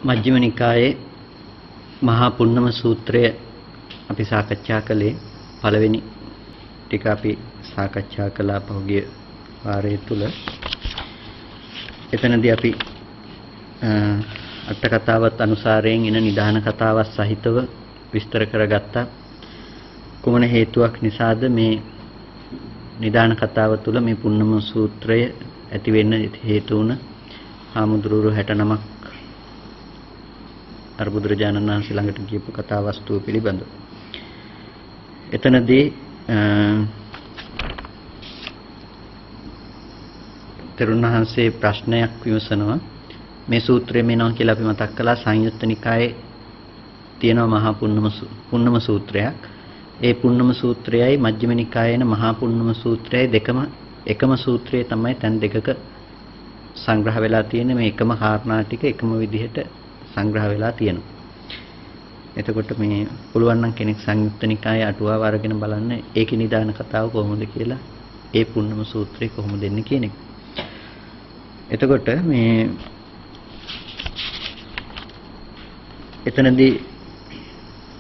මජ්ක්‍ධිම නිකායේ මහා පුන්නම සූත්‍රය අපි සාකච්ඡා කළේ පළවෙනි ටික අපි සාකච්ඡා කළා පහුගිය වාරයේ තුල. එතනදී අපි අට කතාවත් අනුසාරයෙන් එන නිදාන කතාවත් සහිතව විස්තර කරගත්තා. කුමන හේතුවක් නිසාද මේ නිදාන කතාව තුළ මේ පුන්නම සූත්‍රය ඇති වෙන්න හේතු වුණ හාමුදුරුවෝ 69ක් අර බුදුරජාණන් වහන්සේ ළඟට ගියපු කතා වස්තුව පිළිබඳව. එතනදී තරුණ වහන්සේ ප්‍රශ්නයක් විමසනවා. මේ සූත්‍රය මේනවා කියලා අපි මතක් කළා. සංයුත්ත නිකායේ තියෙනවා මහා පුන්නම සූත්‍රයක්. ඒ පුන්නම සූත්‍රයයි මජ්ක්‍ධිම නිකායේ එන මහා පුන්නම සූත්‍රයයි දෙකම එකම සූත්‍රයේ තමයි තැන් දෙකක සංග්‍රහ වෙලා තියෙන්නේ. මේ එකම කාරණා ටික එකම විදිහට සංග්‍රහ වෙලා තියෙනවා. එතකොට මේ පුළුවන් නම් කෙනෙක් සංයුත්ත නිකායේ අටුවාව අරගෙන බලන්න ඒකේ නිදාන කතාව කොහොමද කියලා, ඒ පුන්නම සූත්‍රය කොහොමද එන්නේ කියන එක. එතකොට මේ එතනදී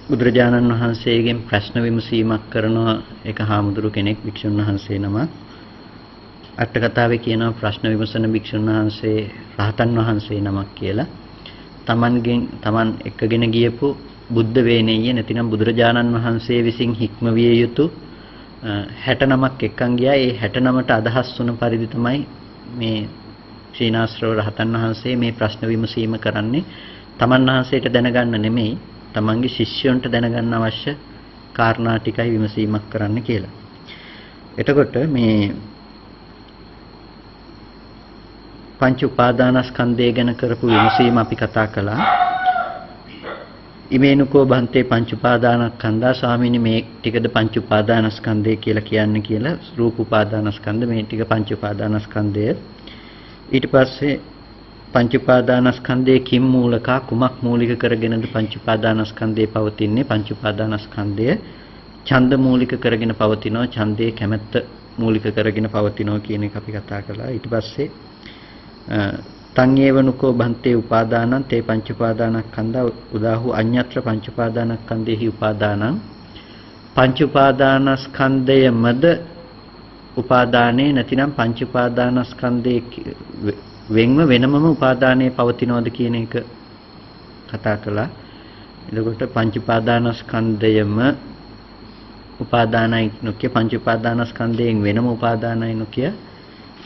බුදුරජාණන් වහන්සේගෙන් ප්‍රශ්න විමසීමක් කරනවා එක හාමුදුරු කෙනෙක්, භික්ෂුන් වහන්සේ නම. අට කතාවේ කියනවා ප්‍රශ්න විමසන භික්ෂුන් වහන්සේ රහතන් වහන්සේ නමක් කියලා. තමන් එක්කගෙන ගියපු බුද්ධ වේනෙය නැතිනම් බුදුරජාණන් වහන්සේ විසින් හික්මවිය යුතු 69ක් එක්කන් ගියා. ඒ 69ට අදහස් වුණ පරිදි තමයි මේ ශ්‍රීනාස්රව රහතන් වහන්සේ මේ ප්‍රශ්න විමසීම කරන්නේ. තමන් වහන්සේට දැනගන්න නෙමෙයි, තමන්ගේ ශිෂ්‍යයන්ට දැනගන්න අවශ්‍ය කාරණා ටිකයි විමසීමක් කරන්න කියලා. එතකොට මේ පංච උපාදානස්කන්ධය ගැන කරපු විමසීම අපි කතා කළා. ඉමේනුකෝ බන්තේ පංච උපාදානස්කන්ධා, ස්වාමීනි මේ ටිකද පංච උපාදානස්කන්ධය කියලා කියන්නේ කියලා. රූප උපාදානස්කන්ධ, මේ ටික පංච උපාදානස්කන්ධය. ඊට පස්සේ පංච උපාදානස්කන්ධයේ කිම් මූලකා, කුමක් මූලික කරගෙනද පංච උපාදානස්කන්ධය පවතින්නේ? පංච උපාදානස්කන්ධය ඡන්ද මූලික කරගෙන පවතිනවා, ඡන්දයේ කැමැත්ත මූලික කරගෙන පවතිනවා කියන එක අපි කතා කළා. ඊට පස්සේ තං ඒවනුකෝ බන්තේ උපාදානං තේ පංච උපාදානස්කන්ධා උදාහු අඤ්ඤත්‍ර පංච උපාදානස්කන්ධේහි උපාදානං. පංච උපාදානස්කන්ධයමද උපාදානේ නැතිනම් පංච උපාදානස්කන්ධයේ වෙන්ව වෙනමම උපාදානයේ පවතිනවද කියන එක කතා කළා. එතකොට පංච උපාදානස්කන්ධයම උපාදානයි නොකිය, පංච උපාදානස්කන්ධයෙන් වෙනම උපාදානයි නොකිය.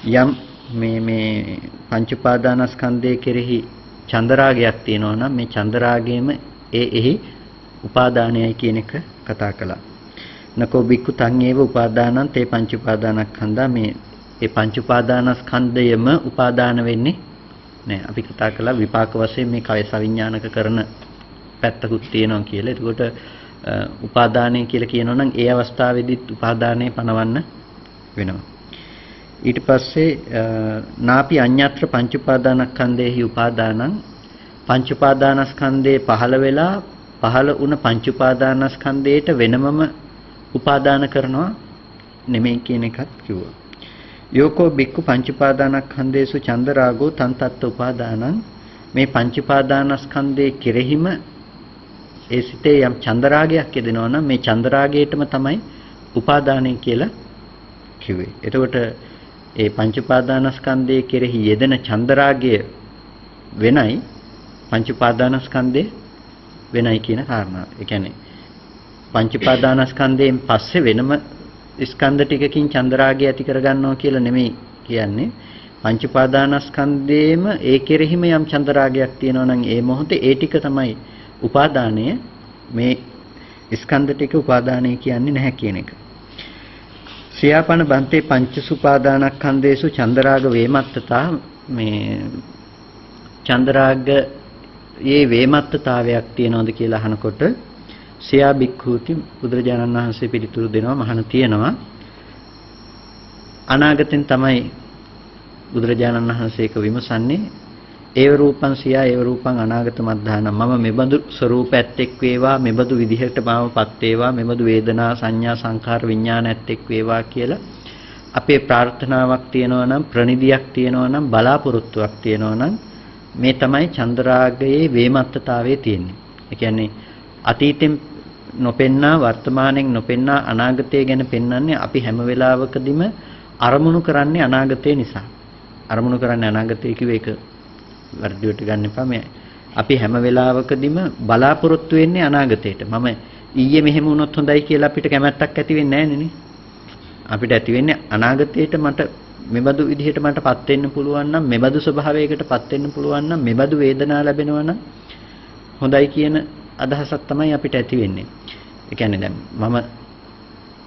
යම් මේ පංච උපාදානස්කන්ධයේ කෙරෙහි චන්දරාගයක් තියෙනවා නම් මේ චන්දරාගයේම එහි උපාදානයයි කියන එක කතා කළා. නකෝ බික්කු තං ඒව උපාදානං තේ පංච උපාදානස්කන්ධා, මේ ඒ පංච උපාදානස්කන්ධයම උපාදාන වෙන්නේ නෑ. අපි කතා කළා විපාක වශයෙන් මේ කය සවිඥානික කරන පැත්තකුත් තියෙනවා කියලා. එතකොට උපාදානය කියලා කියනවා නම් ඒ අවස්ථාවේදීත් උපාදානය පනවන්න වෙනවා. ඊට පස්සේ නාපි අඤ්ඤත්‍ර පංච උපාදානස්කන්ධේහි උපාදානං, පංච උපාදානස්කන්ධේ පහළ වෙලා පහළ වුණ පංච උපාදානස්කන්ධයට වෙනමම උපාදාන කරනවා නෙමෙයි කියන එකත් කිව්වා. යෝකෝ බික්කු පංච උපාදානස්කන්ධේසු චන්දරාගෝ තන් තත්ත උපාදානං, මේ පංච උපාදානස්කන්ධයේ කෙරෙහිම ඒ සිතේ යම් චන්දරාගයක් යෙදෙනවා නම් මේ චන්දරාගයටම තමයි උපාදානය කියලා කිව්වේ. එතකොට ඒ පංච උපාදානස්කන්ධයේ කෙරෙහි යෙදෙන චන්දරාගය වෙනයි, පංච උපාදානස්කන්ධය වෙනයි කියන කාරණාව. ඒ කියන්නේ පංච උපාදානස්කන්ධයෙන් පස්සේ වෙනම ස්කන්ධ ටිකකින් චන්දරාගය ඇති කරගන්නවා කියලා නෙමෙයි කියන්නේ. පංච උපාදානස්කන්ධයේම ඒ කෙරෙහිම යම් චන්දරාගයක් තියෙනවා නම් ඒ මොහොතේ ඒ ටික තමයි උපාදානය. මේ ස්කන්ධ ටික උපාදානය කියන්නේ නැහැ කියන එක. ශ්‍රියාපන බන්තේ පංච සුපාදානස්කන්ධේසු චන්දරාග වේමත්තතා, මේ චන්දරාගයේ වේමත්තතාවයක් තියෙනවද කියලා අහනකොට සියා බික්ඛූති, බුදුරජාණන් වහන්සේ පිළිතුරු දෙනවා මහණ තියෙනවා. අනාගතෙන් තමයි බුදුරජාණන් වහන්සේක විමසන්නේ. ඒව රූපං සියා ඒව රූපං අනාගත මද්ධානම්, මම මෙබඳු ස්වરૂපයත් එක් වේවා, මෙබඳු විදිහට මාවපත් වේවා, මෙබඳු වේදනා සංඥා සංඛාර විඥානයත් එක් වේවා කියලා අපේ ප්‍රාර්ථනාවක් තියෙනවා නම්, ප්‍රනිධියක් තියෙනවා නම්, බලාපොරොත්තුවක් තියෙනවා නම් මේ තමයි චන්ද්‍රාගයේ වේමත්තතාවයේ තියෙන්නේ. ඒ කියන්නේ අතීතෙන් නොපෙන්නා වර්තමානයෙන් නොපෙන්නා අනාගතය ගැන පෙන්වන්නේ අපි හැම වෙලාවකදීම අරමුණු කරන්නේ අනාගතය නිසා. අරමුණු කරන්නේ අනාගතය කිව්ව එක වර්ධියට ගන්න එපා. මේ අපි හැම වෙලාවකදීම බලාපොරොත්තු වෙන්නේ අනාගතයට. මම ඊයේ මෙහෙම වුණොත් හොඳයි කියලා අපිට කැමැත්තක් ඇති වෙන්නේ නැහැ නේ. අපිට ඇති වෙන්නේ අනාගතයට මට මෙබඳු විදිහට මටපත් වෙන්න පුළුවන් නම්, මෙබඳු ස්වභාවයකටපත් වෙන්න පුළුවන් නම්, මෙබඳු වේදනාව ලැබෙනවා නම් හොඳයි කියන අදහසක් තමයි අපිට ඇති වෙන්නේ. ඒ කියන්නේ දැන් මම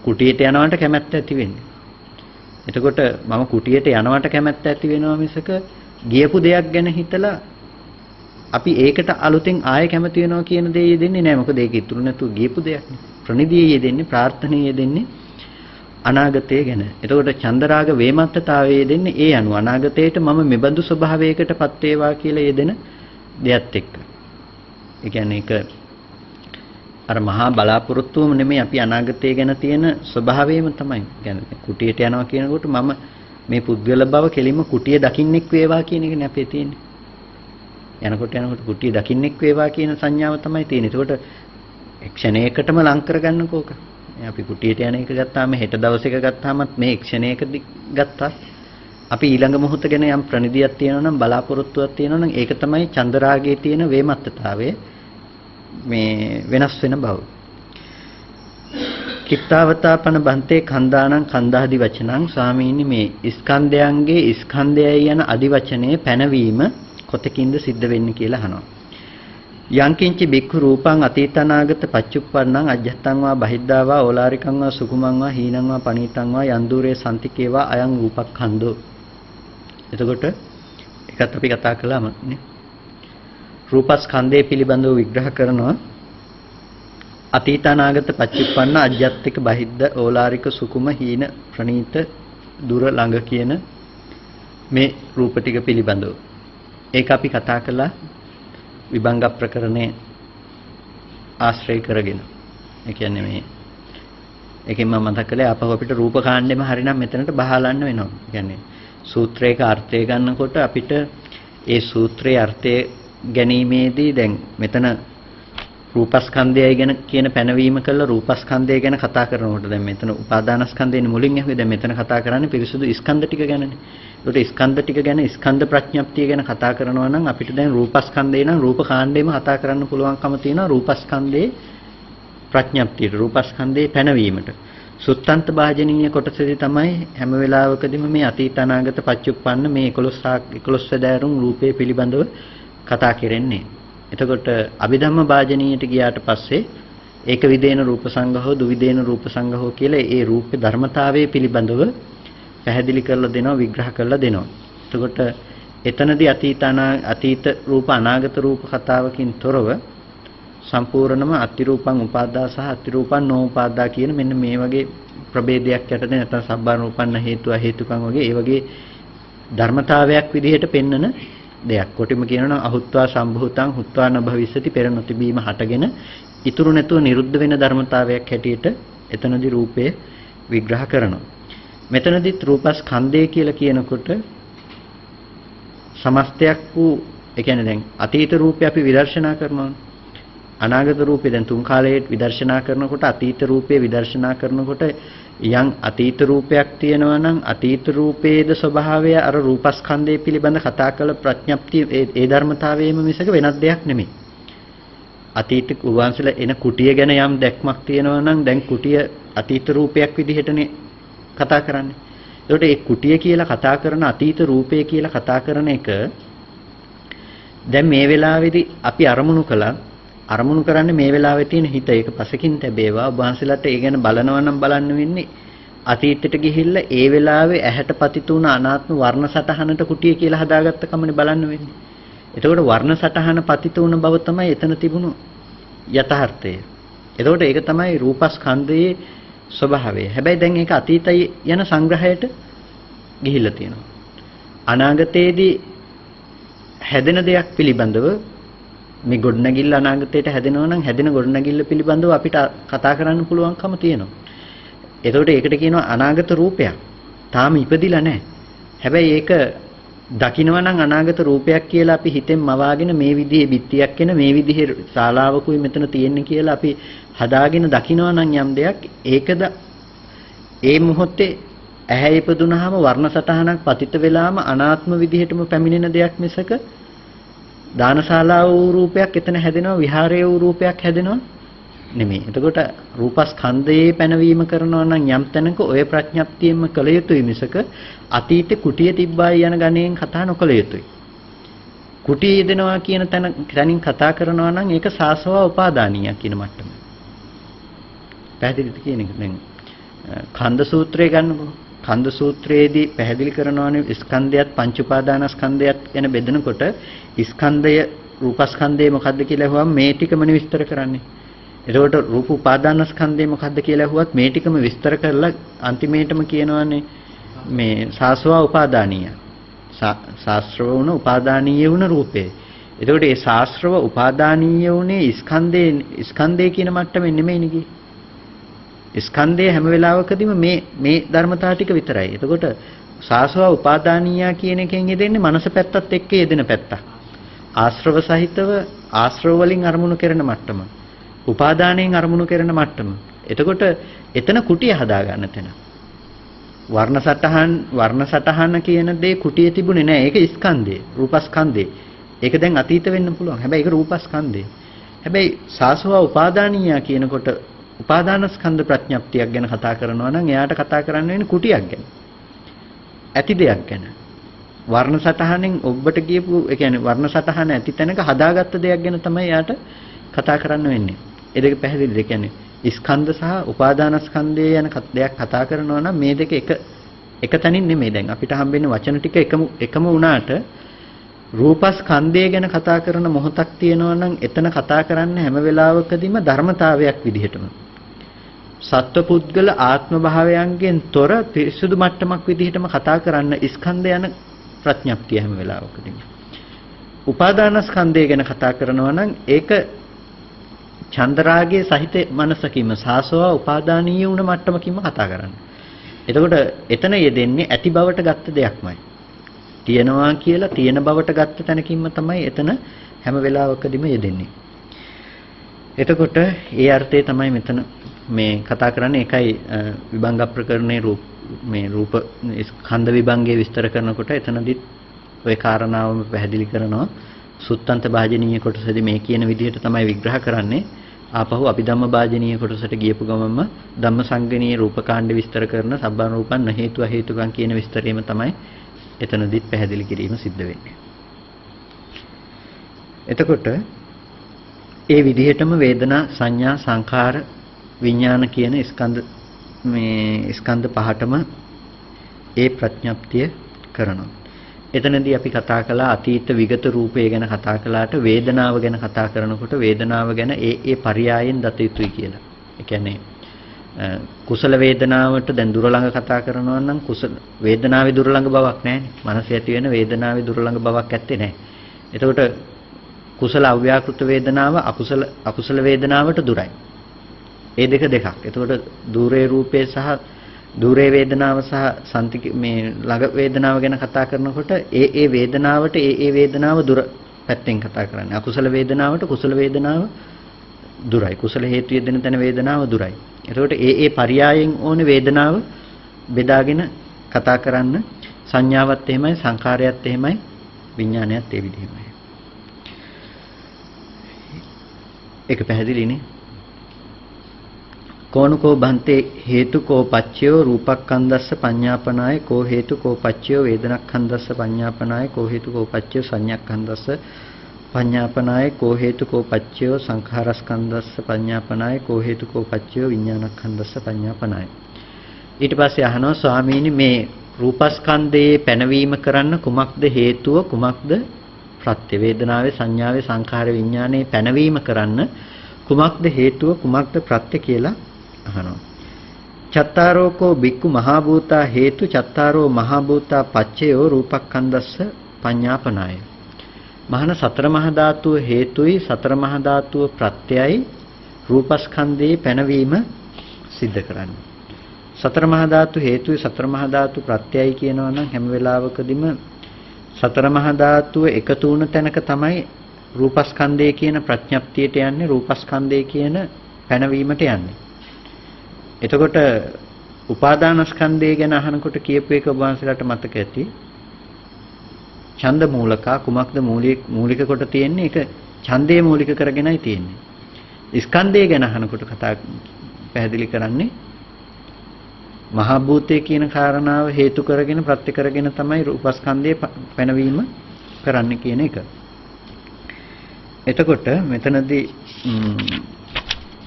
කුටියට යනවට කැමැත්ත ඇති වෙන්නේ. එතකොට මම කුටියට යනවට කැමැත්ත ඇති වෙනවා මිසක ගියපු දෙයක් ගැන හිතලා අපි ඒකට අලුතෙන් ආයෙ කැමති වෙනවා කියන දේ යෙදෙන්නේ නැහැ. මොකද ඒක ඉතුරු නැතුව ගියපු දෙයක් නේ. ප්‍රනිදියේ යෙදෙන්නේ, ප්‍රාර්ථනීය යෙදෙන්නේ අනාගතය ගැන. එතකොට චන්දරාග වේමත්තතාවයේ යෙදෙන්නේ ඒ අනුව අනාගතයට මම මෙබඳු ස්වභාවයකටපත් වේවා කියලා යෙදෙන දෙයත් එක්ක. ඒ කියන්නේ ඒක අර මහා බලාපොරොත්තුවම නෙමෙයි අපි අනාගතය ගැන තියෙන ස්වභාවයම තමයි. කියන්නේ කුටියට යනවා කියනකොට මම මේ පුද්ගල බව කෙලින්ම කුටිය දකින්නෙක් වේවා කියන එකනේ අපේ තියෙන්නේ. යනකොට කුටිය දකින්නෙක් වේවා කියන සංඥාව තමයි තියෙන්නේ. ඒකට ක්ෂණයකටම ලං කරගන්නකෝ ඕක. අපි කුටියට යන එක ගත්තාම හෙට දවසක ගත්තාමත් මේ ක්ෂණයකදී ගත්තා. අපි ඊළඟ මොහොත ගැන යම් ප්‍රනිදියක් තියෙනවා නම් බලාපොරොත්තුවක් තියෙනවා නම් ඒක තමයි චන්දරාගයේ තියෙන වේමත්තතාවය. මේ වෙනස් වෙන බව. කිත්තාවතාපන බන්තේ කන්දානං කන්දාදි වචනං ස්වාමීනි මේ ස්කන්ධයන්ගේ ස්කන්ධයයි යන අදි වචනේ පැනවීම කොතකින්ද සිද්ධ වෙන්නේ කියලා අහනවා. යංකින්ච බික්ඛු රූපං අතීතනාගත පච්චුප්පන්නං අජ්ජත්තං වා බහිද්ධා වා ඕලාරිකං වා සුකුමං වා හීනං වා පනීතං වා යන්දුරේ සම්තිකේවා අයං රූපක්ඛන්தோ. එතකොට ඒකත් අපි කතා කළාම නේ. රූපස්කන්ධය පිළිබඳව විග්‍රහ කරනවා. අතීතනාගත පච්චුප්පන්න අජ්ජත්තික බහිද්ධ ඕලාරික සුකුම හීන ප්‍රනීත දුර ළඟ කියන මේ රූප ටික පිළිබඳව. ඒක අපි කතා කළා විභංග ප්‍රකරණේ ආශ්‍රය කරගෙන. ඒ කියන්නේ මේ ඒකෙන් මම මතක් කළේ අපහු අපිට රූප කාණ්ඩෙම හරිනම් මෙතනට බහලන්න වෙනවා. ඒ කියන්නේ සූත්‍රයක අර්ථය ගන්නකොට අපිට ඒ සූත්‍රයේ අර්ථය ගැනීමේදී දැන් මෙතන රූපස්කන්ධයයි ගැන කියන පැනවීම කළා රූපස්කන්ධය ගැන කතා කරනකොට දැන් මෙතන උපාදානස්කන්ධයෙන් මුලින් ඇහුවේ දැන් මෙතන කතා කරන්නේ පිරිසුදු ස්කන්ධ ටික ගැනනේ. ඒකට ස්කන්ධ ටික ගැන ස්කන්ධ ප්‍රඥප්තිය ගැන කතා කරනවා නම් අපිට දැන් රූපස්කන්ධේ නම් රූප කාණ්ඩේම කතා කරන්න පුළුවන්කම තියෙනවා රූපස්කන්ධේ ප්‍රඥප්තියට රූපස්කන්ධේ පැනවීමට. සුත්තන්ත භාජනීය කොටසදී තමයි හැම වෙලාවකදීම මේ අතීත අනාගත පච්චුප්පන්න මේ 11 වැදෑරුම් රූපේ පිළිබඳව කතා කරන්නේ. එතකොට අභිධම්ම භාජනීයට ගියාට පස්සේ ඒක විදේන රූප සංගහෝ දුවිදේන රූප සංගහෝ කියලා ඒ රූපේ ධර්මතාවයේ පිළිබඳව පැහැදිලි කරලා දෙනවා විග්‍රහ කරලා දෙනවා. එතකොට එතනදී අතීත රූප අනාගත රූප කතාවකින් තොරව සම්පූර්ණම අතිරූපං උපාදා සහ අතිරූපං නෝඋපාදා කියන මෙන්න මේ වගේ ප්‍රභේදයක් යටතේ නැත්නම් සබ්බානුපන්න හේතුව හේතුකම් වගේ ඒ වගේ ධර්මතාවයක් විදිහට පෙන්වන දෙයක්. කොටිම කියනවා අහුත්වා සම්භූතං හුත්වා නභවිස්සති පෙර නොතිබීම හටගෙන ඉතුරු නැතුව නිරුද්ධ වෙන ධර්මතාවයක් හැටියට එතනදී රූපය විග්‍රහ කරනවා. මෙතනදිත් රූපස්කන්ධය කියලා කියනකොට සමස්තයක් වූ ඒ කියන්නේ දැන් අතීත රූපය අපි විදර්ශනා කරනවා. අනාගත රූපේ දැන් තුන් කාලයේ විදර්ශනා කරනකොට අතීත රූපේ විදර්ශනා කරනකොට යම් අතීත රූපයක් තියෙනවා නම් අතීත රූපේද ස්වභාවය අර රූපස්කන්ධය පිළිබඳ කතා කළ ප්‍රඥප්තිය ඒ ධර්මතාවයේම මිසක වෙනත් දෙයක් නෙමෙයි. අතීත උන්වහන්සේලා එන කුටිය ගැන යම් දැක්මක් තියෙනවා නම් දැන් කුටිය අතීත රූපයක් විදිහටනේ කතා කරන්නේ. ඒකට ඒ කුටිය කියලා කතා කරන අතීත රූපය කියලා කතා කරන එක දැන් මේ වෙලාවේදී අපි අරමුණු කළා. අරමුණු කරන්නේ මේ වෙලාවේ තියෙන හිත. ඒක පසකින් තැබේවා. ඔබ වහන්සේලාට ඒ ගැන බලනවා නම් බලන්න වෙන්නේ අතීතයට ගිහිල්ලා ඒ වෙලාවේ ඇහැට පතිත වුණ අනාත්ම වර්ණ සටහනට කුටිය කියලා හදාගත්ත කමනේ බලන්න වෙන්නේ. එතකොට වර්ණ සටහන පතිත වුණ බව තමයි එතන තිබුණු යථාර්ථය. එතකොට ඒක තමයි රූපස්කන්ධයේ ස්වභාවය. හැබැයි දැන් ඒක අතීතය යන සංග්‍රහයට ගිහිල්ලා තියෙනවා. අනාගතයේදී හැදෙන දෙයක් පිළිබඳව මේ ගොඩනැගිල්ල අනාගතයට හැදෙනවා නම් හැදෙන ගොඩනැගිල්ල පිළිබඳව අපිට කතා කරන්න පුළුවන්කම තියෙනවා. එතකොට ඒකට කියනවා අනාගත රූපයක්. තාම ඉපදිලා නැහැ. හැබැයි ඒක දකින්නවා නම් අනාගත රූපයක් කියලා අපි හිතෙන් මවාගෙන මේ විදිහේ බිත්තියක් එන මේ විදිහේ ශාලාවකුයි මෙතන තියෙන්නේ කියලා අපි හදාගෙන දකින්නවා නම් යම් දෙයක් ඒකද ඒ මොහොතේ ඇහැ ඉපදුනහම වර්ණ සටහනක් පතිත වෙලාම අනාත්ම විදිහටම පැමිණෙන දෙයක් මිසක දානශාලාව වූ රූපයක් එතන හැදෙනවා විහාරයේ වූ රූපයක් හැදෙනවා නෙමෙයි. එතකොට රූපස්කන්ධයේ පැනවීම කරනවා නම් යම් තැනක ඔය ප්‍රඥප්තියෙන්ම කළ යුතුයි මිසක අතීතේ කුටිය තිබ්බයි යන ගණයෙන් කතා නොකළ යුතුයි. කුටිය යෙදෙනවා කියන තැනින් කතා කරනවා නම් ඒක සාසව උපාදානිය කියන මට්ටම. පැහැදිලිද කියන එක දැන් කන්ද සූත්‍රය ගන්නකො. කන්ද සූත්‍රයේදී පැහැදිලි කරනවානේ ස්කන්ධයත් පංච උපාදානස්කන්ධයත් ගැන බෙදනකොට ස්කන්ධය රූපස්කන්ධය මොකද්ද කියලා අහුවම මේ ටිකමනේ විස්තර කරන්නේ. එතකොට රූප උපාදානස්කන්ධය මොකද්ද කියලා අහුවත් මේ ටිකම විස්තර කරලා අන්තිමේටම කියනවානේ මේ සාස්ව උපාදානීය. ශාස්ත්‍රව වුණ උපාදානීය වුණ රූපේ. එතකොට මේ ශාස්ත්‍රව උපාදානීය වුණේ ස්කන්ධය කියන මට්ටමේ නෙමෙයිනේ කියේ. ස්කන්ධය හැම වෙලාවකදීම මේ ධර්මතාව ටික විතරයි. එතකොට සාසව උපාදානීය කියන එකෙන් යෙදෙන්නේ මනස පැත්තත් එක්ක යෙදෙන පැත්තක්. ආශ්‍රව සහිතව ආශ්‍රව වලින් අරමුණු කරන මට්ටම. උපාදානයෙන් අරමුණු කරන මට්ටම. එතකොට එතන කුටිය හදා ගන්න තැන. වර්ණ සටහන කියන දේ කුටියේ තිබුණේ නැහැ. ඒක ස්කන්ධය, රූපස්කන්ධය. ඒක දැන් අතීත වෙන්න පුළුවන්. හැබැයි ඒක රූපස්කන්ධය. හැබැයි සාසව උපාදානීය කියනකොට උපාදානස්කන්ධ ප්‍රඥප්තියක් ගැන කතා කරනවා නම් එයාට කතා කරන්න වෙන්නේ කුටියක් ගැන. ඇති දෙයක් ගැන. වර්ණ සටහනෙන් ඔබට කියපු ඒ කියන්නේ වර්ණ සටහන ඇති තැනක හදාගත්ත දෙයක් ගැන තමයි එයාට කතා කරන්න වෙන්නේ. ඒ දෙක පැහැදිලිද? ඒ කියන්නේ ස්කන්ධ සහ උපාදානස්කන්ධය යන දෙයක් කතා කරනවා නම් මේ දෙක එක තැනින් නෙමෙයි. දැන් අපිට හම්බෙන්නේ වචන ටික එකම වුණාට රූපස්කන්ධය ගැන කතා කරන මොහොතක් තියෙනවා නම් එතන කතා කරන්නේ හැම වෙලාවකදීම ධර්මතාවයක් විදිහටම. සත්වපුද්ගල ආත්ම භාවයන්ගෙන් තොර පිරිසුදු මට්ටමක් විදිහටම කතා කරන්න ස්කන්ධ යන ප්‍රඥප්තිය හැම වෙලාවකදීම. උපාදානස්කන්ධය ගැන කතා කරනවා නම් ඒක චන්දරාගයේ සහිත මනසකින්ම සාසව උපාදානීය වුණ මට්ටමකින්ම කතා කරන්න. එතකොට එතන යෙදෙන්නේ ඇති බවට ගත්ත දෙයක්මයි. තියෙනවා කියලා තියෙන බවට ගත්ත තැනකින්ම තමයි එතන හැම වෙලාවකදීම යෙදෙන්නේ. එතකොට ඒ අර්ථය තමයි මෙතන මේ කතා කරන්නේ. ඒකයි විභංග ප්‍රකරණේ රූප ස්කන්ධ විභංගයේ විස්තර කරනකොට එතනදිත් ওই කාරණාවම පැහැදිලි කරනවා. සුත්තන්ත භාජනීය කොටසදී මේ කියන විදිහට තමයි විග්‍රහ කරන්නේ. ආපහු අභිධම්ම භාජනීය කොටසට ගියපු ගමන්ම ධම්මසංගණීය රූපකාණ්ඩ විස්තර කරන සබ්බන් රූපන් හේතු අහේතුකම් කියන විස්තරයම තමයි එතනදිත් පැහැදිලි කිරීම සිද්ධ වෙන්නේ. එතකොට ඒ විදිහටම වේදනා සංඥා සංඛාර විඥාන කියන ස්කන්ධ පහටම ඒ ප්‍රඥප්තිය කරනවා. එතනදී අපි කතා කළා අතීත විගත රූපය ගැන කතා කළාට වේදනාව ගැන කතා කරනකොට වේදනාව ගැන ඒ පරයයන් දත යුතුයි කියලා. ඒ කියන්නේ කුසල වේදනාවට දැන් දුර ළඟ කතා කරනවා නම් කුසල වේදනාවේ දුර ළඟ බවක් නැහැනේ. මනසේ ඇති වෙන වේදනාවේ දුර ළඟ බවක් ඇත්තේ නැහැ. එතකොට කුසල අව්‍යාකෘත වේදනාව අකුසල වේදනාවට දුරයි. ඒ දෙක. එතකොට දූරේ රූපේ සහ දූරේ වේදනාව සහ මේ ළඟ වේදනාව ගැන කතා කරනකොට ඒ වේදනාවට ඒ වේදනාව දුර පැත්තෙන් කතා කරන්නේ. අකුසල වේදනාවට කුසල වේදනාව දුරයි. කුසල හේතු යෙදෙන තැන වේදනාව දුරයි. එතකොට ඒ පරයයන් ඕනේ වේදනාව බෙදාගෙන කතා කරන්න. සංඥාවත් එහෙමයි, සංඛාරයත් එහෙමයි, විඥානයත් ඒ විදිහමයි. ඒක පැහැදිලිනේ. කෝනකෝ බන්තේ හේතුකෝ පච්චයෝ රූපක්ඛන්දස්ස පඤ්ඤාපනාය කෝ හේතුකෝ පච්චයෝ වේදනක්ඛන්දස්ස පඤ්ඤාපනාය කෝ හේතුකෝ පච්චයෝ සංඥාක්ඛන්දස්ස පඤ්ඤාපනාය කෝ හේතුකෝ පච්චයෝ සංඛාරස්කන්ධස්ස පඤ්ඤාපනාය කෝ හේතුකෝ පච්චයෝ විඥානස්කන්ධස්ස පඤ්ඤාපනාය. ඊට පස්සේ අහනවා ස්වාමීනි මේ රූපස්කන්ධයේ පැනවීම කරන්න කුමක්ද හේතුව කුමක්ද ප්‍රත්‍ය වේදනාවේ සංඥාවේ සංඛාර විඥානයේ පැනවීම කරන්න කුමක්ද හේතුව කුමක්ද ප්‍රත්‍ය කියලා අහනවා. චත්තාරෝකෝ බික්කු මහා භූතා හේතු චත්තාරෝ මහා භූතා පච්චයෝ රූපක්ඛන්දස්ස පඤ්ඤාපනාය. මහාන සතර මහා ධාතුව හේතුයි සතර මහා ධාතුව ප්‍රත්‍යයයි රූපස්කන්ධයේ පැනවීම සිද්ධ කරන්නේ. සතර මහා ධාතු හේතුයි සතර මහා ධාතු ප්‍රත්‍යයයි කියනවා නම් හැම වෙලාවකදීම සතර මහා ධාතුව එකතු වුණ තැනක තමයි රූපස්කන්ධය කියන ප්‍රඥප්තියට යන්නේ, රූපස්කන්ධය කියන පැනවීමට යන්නේ. එතකොට උපාදානස්කන්ධය ගැන අහනකොට කියපු එක ඔබ වහන්සේලාට මතක ඇති. ඡන්ද මූලකා කුමක්ද මූලික කොට තියෙන්නේ? ඒක ඡන්දේ මූලික කරගෙනයි තියෙන්නේ. ස්කන්ධය ගැන අහනකොට කතා පැහැදිලි කරන්නේ මහා භූතය කියන කාරණාව හේතු කරගෙන ප්‍රත්‍ය කරගෙන තමයි රූපස්කන්ධයේ පැනවීම කරන්න කියන එක. එතකොට මෙතනදී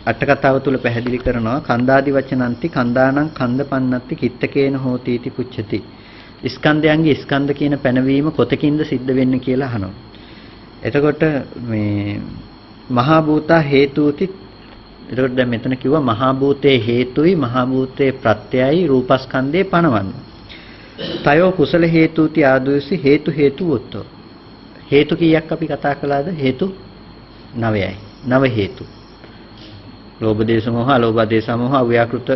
අට කතාව තුල පැහැදිලි කරනවා කන්දාදි වචනන්ති කන්දානං කන්දපන්නත්ති කිත්තකේන හෝති इति පුච්චති. ස්කන්ධයන්ගේ ස්කන්ධ කියන පැනවීම කොතකින්ද සිද්ධ වෙන්නේ කියලා අහනවා. එතකොට මේ මහා භූතා හේතුති. එතකොට දැන් මෙතන කිව්වා මහා භූතේ හේතුයි මහා භූතේ ප්‍රත්‍යයයි රූපස්කන්ධේ පනවන්න. තයෝ කුසල හේතුති ආදුසි හේතු හේතු වොත්තෝ. හේතු කීයක් අපි කතා කළාද? හේතු 9යි. 9 හේතු. ලෝභ දේශ මොහ, අලෝභ දේශ මොහ, අව්‍යාකෘත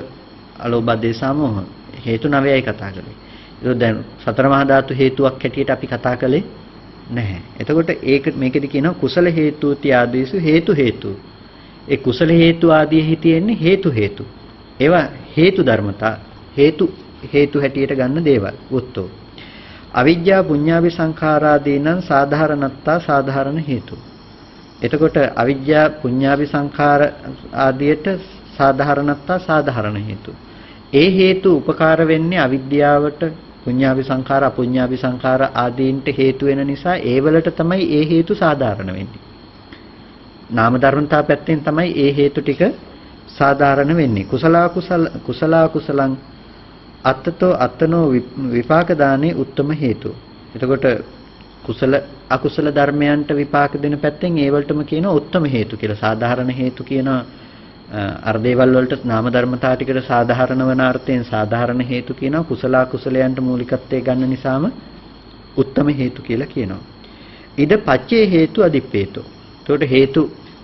අලෝභ දේශ මොහ. හේතු 9යි කතා කළේ. ඒක දැන් සතර මහා ධාතු හේතුවක් හැටියට අපි කතා කළේ නැහැ. එතකොට ඒක මේකෙදි කියනවා කුසල හේතුති ආදීසු හේතු හේතු. ඒ කුසල හේතු ආදීෙහි තියෙන්නේ හේතු හේතු. ඒවා හේතු ධර්මතා හේතු හැටියට ගන්න දේවල්. උත්තෝ. අවිජ්ජා පුඤ්ඤාභි සංඛාරාදීනං සාධාරණත්තා සාධාරණ හේතු. එතකොට අවිජ්ජා පුඤ්ඤාභි සංඛාර ආදියට සාධාරණත්තා සාධාරණ හේතු. ඒ හේතු උපකාර වෙන්නේ අවිද්‍යාවට පුඤ්ඤාභි සංඛාර අපුඤ්ඤාභි සංඛාර ආදීන්ට හේතු වෙන නිසා ඒ වලට තමයි ඒ හේතු සාධාරණ වෙන්නේ. නාම ධර්මතා පැත්තෙන් තමයි ඒ හේතු ටික සාධාරණ වෙන්නේ. කුසලා කුසලං අත්තතෝ අත්තනෝ විපාක දානේ උත්තම හේතු. එතකොට කුසල අකුසල ධර්මයන්ට විපාක දෙන පැත්තෙන් ඒ වලටම කියනවා උත්තම හේතු කියලා. සාධාරණ හේතු කියන අර දේවල් වලට නාම ධර්මතා ටිකට සාධාරණ වන අර්ථයෙන් සාධාරණ හේතු කියනවා. කුසල අකුසලයන්ට මූලිකත්වයේ ගන්න නිසාම උත්තම හේතු කියලා කියනවා. ඉද පච්චේ හේතු අදිප්පේතෝ. එතකොට හේතු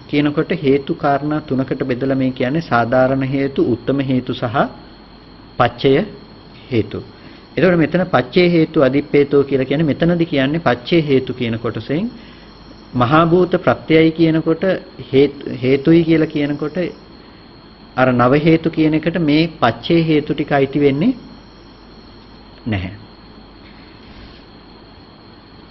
කියනකොට හේතු කාරණා තුනකට බෙදලා මේ කියන්නේ සාධාරණ හේතු, උත්තම හේතු සහ පච්චය හේතු. එතකොට මෙතන පච්චේ හේතු අදිප්පේතෝ කියලා කියන්නේ මෙතනදී කියන්නේ පච්චේ හේතු කියන කොටසෙන් මහා භූත ප්‍රත්‍යයයි කියනකොට හේතුයි කියලා කියනකොට අර නව හේතු කියන එකට මේ පච්චේ හේතු ටික අයිති වෙන්නේ නැහැ.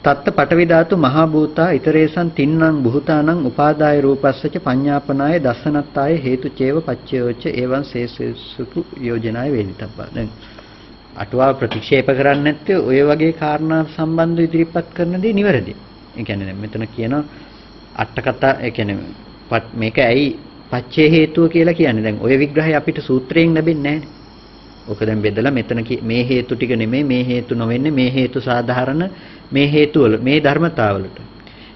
තත්ත පඨවි ධාතු මහා භූතා ඊතරේසං තින්නම් බුතානං උපාදාය රූපස්සච පඤ්ඤාපනාය දස්සනත්තාය හේතු චේව පච්චයෝච එවං සේසුතු යෝජනාය වේදිතබ්බා. දැන් අටුවාව ප්‍රතික්ෂේප කරන්නේ නැත්තේ ඔය වගේ කාරණා සම්බන්ධව ඉදිරිපත් කරන දේ නිවැරදි. ඒ කියන්නේ දැන් මෙතන කියන අට කතා ඒ කියන්නේ මේක ඇයි පච්චේ හේතුව කියලා කියන්නේ. දැන් ඔය විග්‍රහය අපිට සූත්‍රයෙන් ලැබෙන්නේ නැහැ. ඔක දැන් බෙදලා මෙතන මේ හේතු ටික නෙමෙයි මේ හේතු නොවෙන්නේ මේ හේතු සාධාරණ මේ හේතු වල මේ ධර්මතාවලට.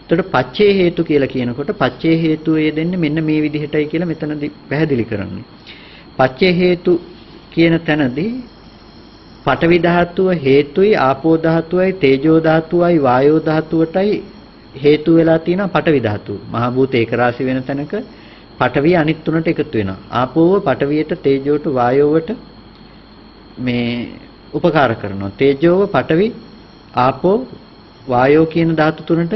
එතකොට පච්චේ හේතු කියලා කියනකොට පච්චේ හේතුව යෙදෙන්නේ මෙන්න මේ විදිහටයි කියලා මෙතනදී පැහැදිලි කරන්නේ. පච්චේ හේතු කියන තැනදී පඨවි ධාතුව හේතුයි ආපෝ ධාතුවයි තේජෝ ධාතුවයි වායෝ ධාතුවටයි හේතු වෙලා තියෙනවා පඨවි ධාතුව. මහා භූත ඒක රාශි වෙන තැනක පඨවි අනිත් තුනට එකතු වෙනවා. ආපෝව පඨවියට තේජෝට වායෝවට මේ උපකාර කරනවා. තේජෝව පඨවි ආපෝ වායෝ කියන ධාතු තුනට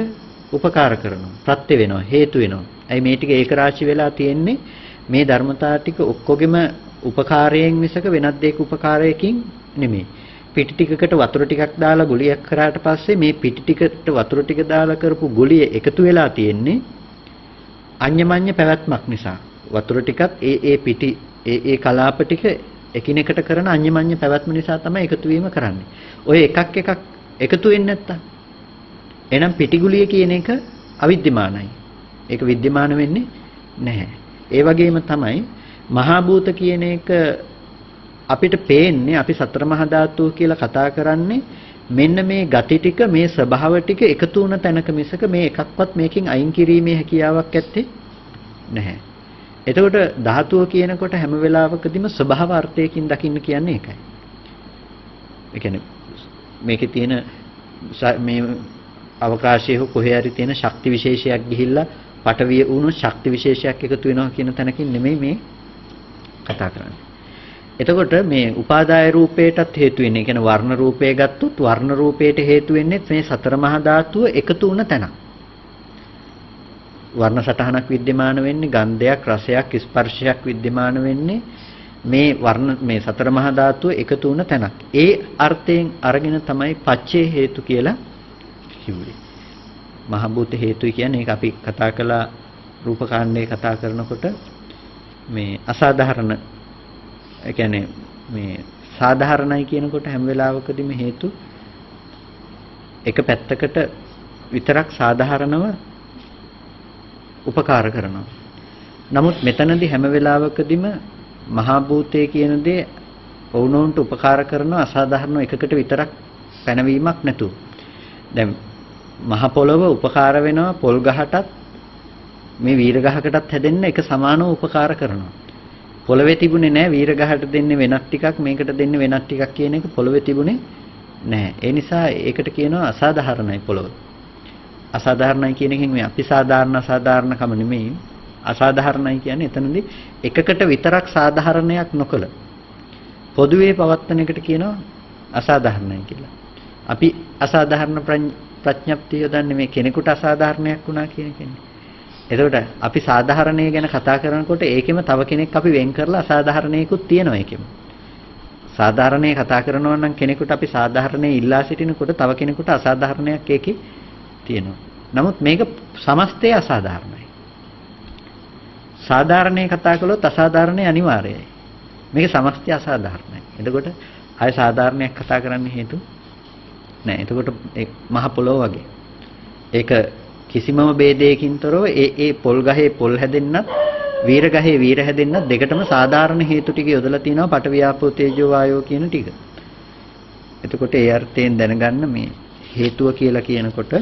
උපකාර කරනවා. ප්‍රත්‍ය වෙනවා හේතු වෙනවා. ඇයි මේ ටික ඒක රාශි වෙලා තියෙන්නේ? මේ ධර්මතා ටික ඔක්කොගෙම උපකාරයෙන් මිසක වෙනත් දෙයක උපකාරයකින් නෙමෙයි. පිටි ටිකකට වතුර ටිකක් දාලා ගුලියක් කරාට පස්සේ මේ පිටි ටිකට වතුර ටික දාලා කරපු ගුලිය එකතු වෙලා තියෙන්නේ අඤ්ඤමඤ්ඤ පැවැත්මක් නිසා. වතුර ටිකත් ඒ පිටි ඒ කලාප ටික එකිනෙකට කරන අඤ්ඤමඤ්ඤ පැවැත්ම නිසා තමයි එකතු වීම කරන්නේ. ඔය එකක් එකතු වෙන්නේ නැත්තම් එහෙනම් පිටිගුලිය කියන එක අවිද්‍යමානයි. ඒක විද්‍යමාන වෙන්නේ නැහැ. ඒ වගේම තමයි මහා භූත කියන එක අපිට පේන්නේ අපි සතර මහා ධාතු කියලා කතා කරන්නේ මෙන්න මේ ගති ටික මේ ස්වභාව ටික එකතු වුණ තැනක මිසක මේ එකක්වත් මේකෙන් අයින් කිරීමේ හැකියාවක් ඇත්තේ නැහැ. එතකොට ධාතුව කියනකොට හැම වෙලාවකදීම ස්වභාව අර්ථයකින් දකින්න කියන්නේ ඒකයි. ඒ කියන්නේ මේකේ තියෙන මේ අවකාශයේ කොහේ හරි තියෙන ශක්ති විශේෂයක් ගිහිල්ලා පටවිය වුණු ශක්ති විශේෂයක් එකතු වෙනවා කියන තැනකින් නෙමෙයි මේ කතා කරන්නේ. එතකොට මේ උපාදාය රූපයටත් හේතු වෙන්නේ. කියන්නේ වර්ණ රූපය ගත්තොත් වර්ණ රූපයට හේතු වෙන්නේ මේ සතර මහා ධාතුව එකතු වුණ තැන. වර්ණ සටහනක් විද්‍යමාන වෙන්නේ, ගන්ධයක්, රසයක්, ස්පර්ශයක් විද්‍යමාන වෙන්නේ මේ සතර මහා ධාතුව එකතු වුණ තැනක්. ඒ අර්ථයෙන් අරගෙන තමයි පච්චේ හේතු කියලා කිව්වේ. මහ භූත හේතුයි කියන්නේ ඒක අපි කතා කළා රූපකාණ්ඩේ කතා කරනකොට මේ අසාධාරණ ඒ කියන්නේ මේ සාධාරණයි කියනකොට හැම වෙලාවකදීම හේතු එක පැත්තකට විතරක් සාධාරණව උපකාර කරනවා. නමුත් මෙතනදී හැම වෙලාවකදීම මහා භූතය කියන දේ වුණොන්ට උපකාර කරන අසාධාරණ එකකට විතරක් පැනවීමක් නැතුව. දැන් මහ පොළව උපකාර වෙනවා පොල් ගහටත් මේ වීර ගහකටත් හැදෙන්න එක සමානව උපකාර කරනවා. පොළවේ තිබුණේ නැහැ වීර ගහට දෙන්නේ වෙනත් ටිකක් මේකට දෙන්නේ වෙනත් ටිකක් කියන එක පොළවේ තිබුණේ නැහැ. ඒ නිසා ඒකට කියනවා අසාධාරණයි පොළව. අසාධාරණයි කියන එකෙන් මේ අපි සාධාරණ අසාධාරණකම නෙමෙයි. අසාධාරණයි කියන්නේ එතනදී එකකට විතරක් සාධාරණයක් නොකළ පොදුවේ පවත්තන එකට කියනවා අසාධාරණයි කියලා. අපි අසාධාරණ ප්‍රඥප්තිය යොදන්නේ මේ කෙනෙකුට අසාධාරණයක් වුණා කියන එකනේ. එතකොට අපි සාධාරණය ගැන කතා කරනකොට ඒකෙම තව කෙනෙක් අපි වෙන් කරලා අසාධාරණයකුත් තියෙනවා ඒකෙම. සාධාරණේ කතා කරනවා නම් කෙනෙකුට අපි සාධාරණේ ඉල්ලා සිටිනකොට තව කෙනෙකුට අසාධාරණයක් ඒකේ තියෙනවා. නමුත් මේක සමස්තය අසාධාරණයි. සාධාරණේ කතා කළොත් අසාධාරණේ අනිවාර්යයි. මේක සමස්තය අසාධාරණයි. එතකොට ආය සාධාරණයක් කතා කරන්න හේතු නෑ. එතකොට මහ පොළොව වගේ. ඒක කිසිමම ભેදයකින් තොරව ඒ පොල් ගහේ පොල් හැදෙන්නත් වීර ගහේ වීර හැදෙන්නත් දෙකටම සාධාරණ හේතු ටික යොදලා තිනවා පඨවි ආපෝ තේජෝ වායෝ කියන ටික. එතකොට ඒ අර්ථයෙන් දැනගන්න මේ හේතුව කියලා කියනකොට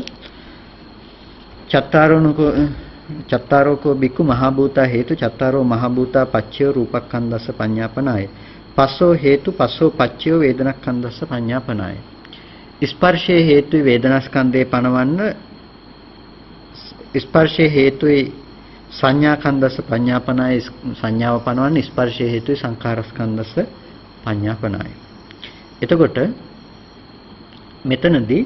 චත්තාරෝකෝ බික්කු මහා භූතා හේතු චත්තාරෝ මහා භූතා පච්චයෝ රූපක්ඛන්දස්ස පඤ්ඤාපනාය. පස්සෝ හේතු පස්සෝ පච්චයෝ වේදනක්ඛන්දස්ස පඤ්ඤාපනාය. ස්පර්ශයේ හේතුයි වේදනාස්කන්ධේ පනවන්න ස්පර්ශයේ හේතුයි සංඥාඛන්දස්ස පඤ්ඤාපනාය සංඥාව පනවන්න ස්පර්ශයේ හේතුයි සංඛාරස්කන්ධස්ස පඤ්ඤාපනාය. එතකොට මෙතනදී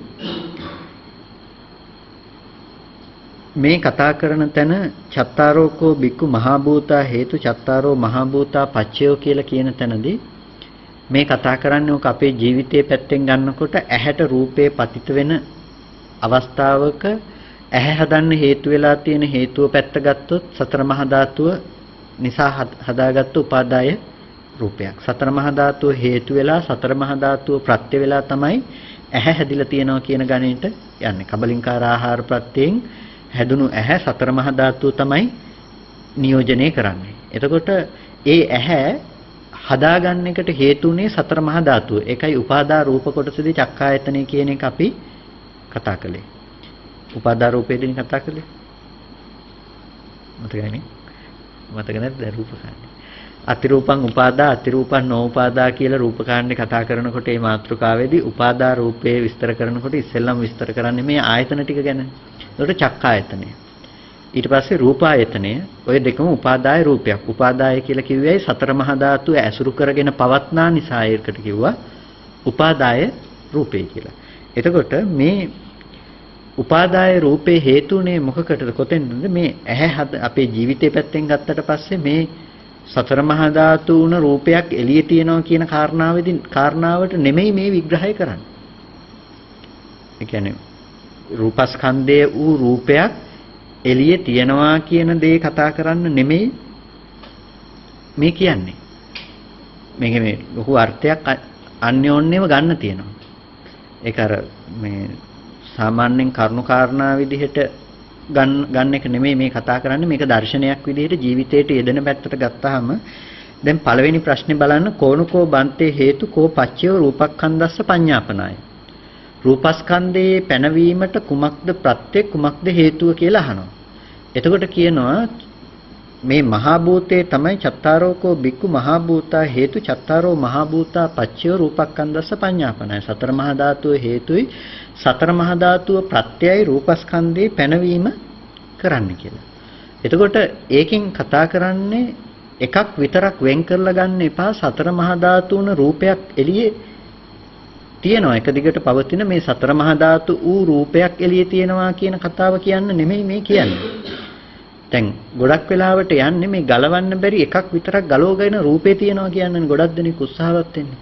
මේ කතා කරන තැන චත්තාරෝකෝ බික්කු මහා භූතා හේතු චත්තාරෝ මහා භූතා පච්චයෝ කියලා කියන තැනදී මේ කතා කරන්නේ ඔක අපේ ජීවිතයේ පැත්තෙන් ගන්නකොට ඇහැට රූපේ පතිත වෙන අවස්ථාවක ඇහැ හදන්න හේතු වෙලා තියෙන හේතුව පැත්ත ගත්තොත් සතර මහා ධාතුව නිසා හදාගත්තු උපාදාය රූපයක්. සතර මහා ධාතුව හේතු වෙලා සතර මහා ධාතුව ප්‍රත්‍ය වෙලා තමයි ඇහැ හැදිලා තියෙනවා කියන ගණයට යන්නේ. කබලින්කාර ආහාර ප්‍රත්‍යයෙන් හැදුණු ඇහැ සතර මහා ධාතුව තමයි නියෝජනය කරන්නේ. එතකොට ඒ ඇහැ හදාගන්න එකට හේතුුනේ සතර මහා ධාතුව. ඒකයි උපාදා රූප කොටසදී චක්කායතනෙ කියන එක අපි කතා කළේ. උපාදා රූපේදී කතා කළේ. මතකයිනේ? මතක නැද්ද රූපකාණ්ඩේ? අතිරූපං උපාදා අතිරූපං නෝඋපාදා කියලා රූපකාණ්ඩේ කතා කරනකොට මේ මාතෘකාවේදී උපාදා රූපේ විස්තර කරනකොට ඉස්සෙල්ලම විස්තර කරන්නේ මේ ආයතන ටික ගැන. ඒකට චක්කායතනය. ඊට පස්සේ රූපායතනය. ඔය දෙකම උපාදාය රූපයක්. උපාදාය කියලා කිව්වේයි සතර මහා ධාතු ඇසුරු කරගෙන පවත්නා නිසා ඒකට කිව්වා උපාදාය රූපේ කියලා. එතකොට මේ උපාදාය රූපේ හේතුනේ මොකකටද කොතෙන්ද මේ ඇහැ අපේ ජීවිතේ පැත්තෙන් ගත්තට පස්සේ මේ සතර මහා ධාතු උන රූපයක් එළියේ තියෙනවා කියන කාරණාවට නෙමෙයි මේ විග්‍රහය කරන්නේ. ඒ කියන්නේ රූපස්කන්ධයේ වූ රූපයක් එළියේ තියෙනවා කියන දේ කතා කරන්න නෙමෙයි මේ කියන්නේ. මේකේ මේ ලොකු අර්ථයක් අන්‍යෝන්‍යව ගන්න තියෙනවා. ඒක අර මේ සාමාන්‍යයෙන් කරුණු කාරණා විදිහට ගන්න එක නෙමෙයි මේ කතා කරන්නේ. මේක දර්ශනයක් විදිහට ජීවිතයට යෙදෙන පැත්තට ගත්තාම දැන් පළවෙනි ප්‍රශ්නේ බලන්න කෝණකෝ බන්තේ හේතු කෝ පච්චයෝ රූපක්ඛන්දස්ස පඤ්ඤාපනාය. රූපස්කන්ධයේ පැනවීමට කුමක්ද ප්‍රත්‍ය කුමක්ද හේතුව කියලා අහනවා. එතකොට කියනවා මේ මහා භූතේ තමයි චත්තාරෝකෝ බික්කු මහා භූතා හේතු චත්තාරෝ මහා භූතා පච්චයෝ රූපක්ඛන්දස්ස පඤ්ඤාපනාය. සතර මහා ධාතුව හේතුයි සතර මහා ධාතුව ප්‍රත්‍යයයි රූපස්කන්ධේ පැනවීම කරන්න කියලා. එතකොට ඒකෙන් කතා කරන්නේ එකක් විතරක් වෙන් කරලා ගන්න එපා. සතර මහා ධාතුන රූපයක් එළියේ තියෙනවා. එක දිගට පවතින මේ සතර මහා ධාතු ඌ රූපයක් එළියේ තියෙනවා කියන කතාව කියන්න නෙමෙයි මේ කියන්නේ. දැන් ගොඩක් වෙලාවට යන්නේ මේ ගලවන්න බැරි එකක් විතරක් ගලවගෙන රූපේ තියෙනවා කියන්නේ ගොඩක් දෙනෙක් උත්සාහවත් වෙන්නේ.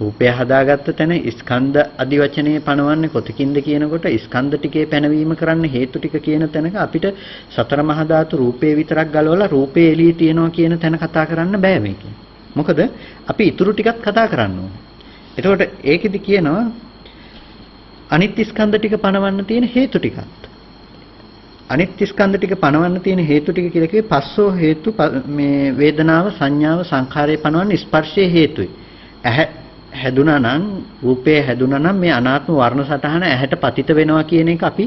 රූපය හදාගත්ත තැන ස්කන්ධ අදි වචනේ පනවන්නේ කොතකින්ද කියනකොට ස්කන්ධ ටිකේ පැනවීම කරන්න හේතු ටික කියන තැනක අපිට සතර මහා ධාතු රූපේ විතරක් ගලවලා රූපේ එළියේ තියෙනවා කියන තැන කතා කරන්න බෑ මේකේ. මොකද අපි ඊටු ටිකක් කතා කරන්න ඕනේ. එතකොට ඒකෙදි කියනවා අනිත්‍ය ස්කන්ධ ටික පනවන්න තියෙන හේතු ටිකක්. අනිත්‍ය ස්කන්ධ ටික පනවන්න තියෙන හේතු ටික කියලා කිව්වේ පස්සෝ හේතු මේ වේදනාව සංඥාව සංඛාරය පනවන්න ස්පර්ශයේ හේතුයි. හැදුනා නම් රූපය හැදුනා නම් මේ අනාත්ම වර්ණ සටහන ඇහැට පතිත වෙනවා කියන එක අපි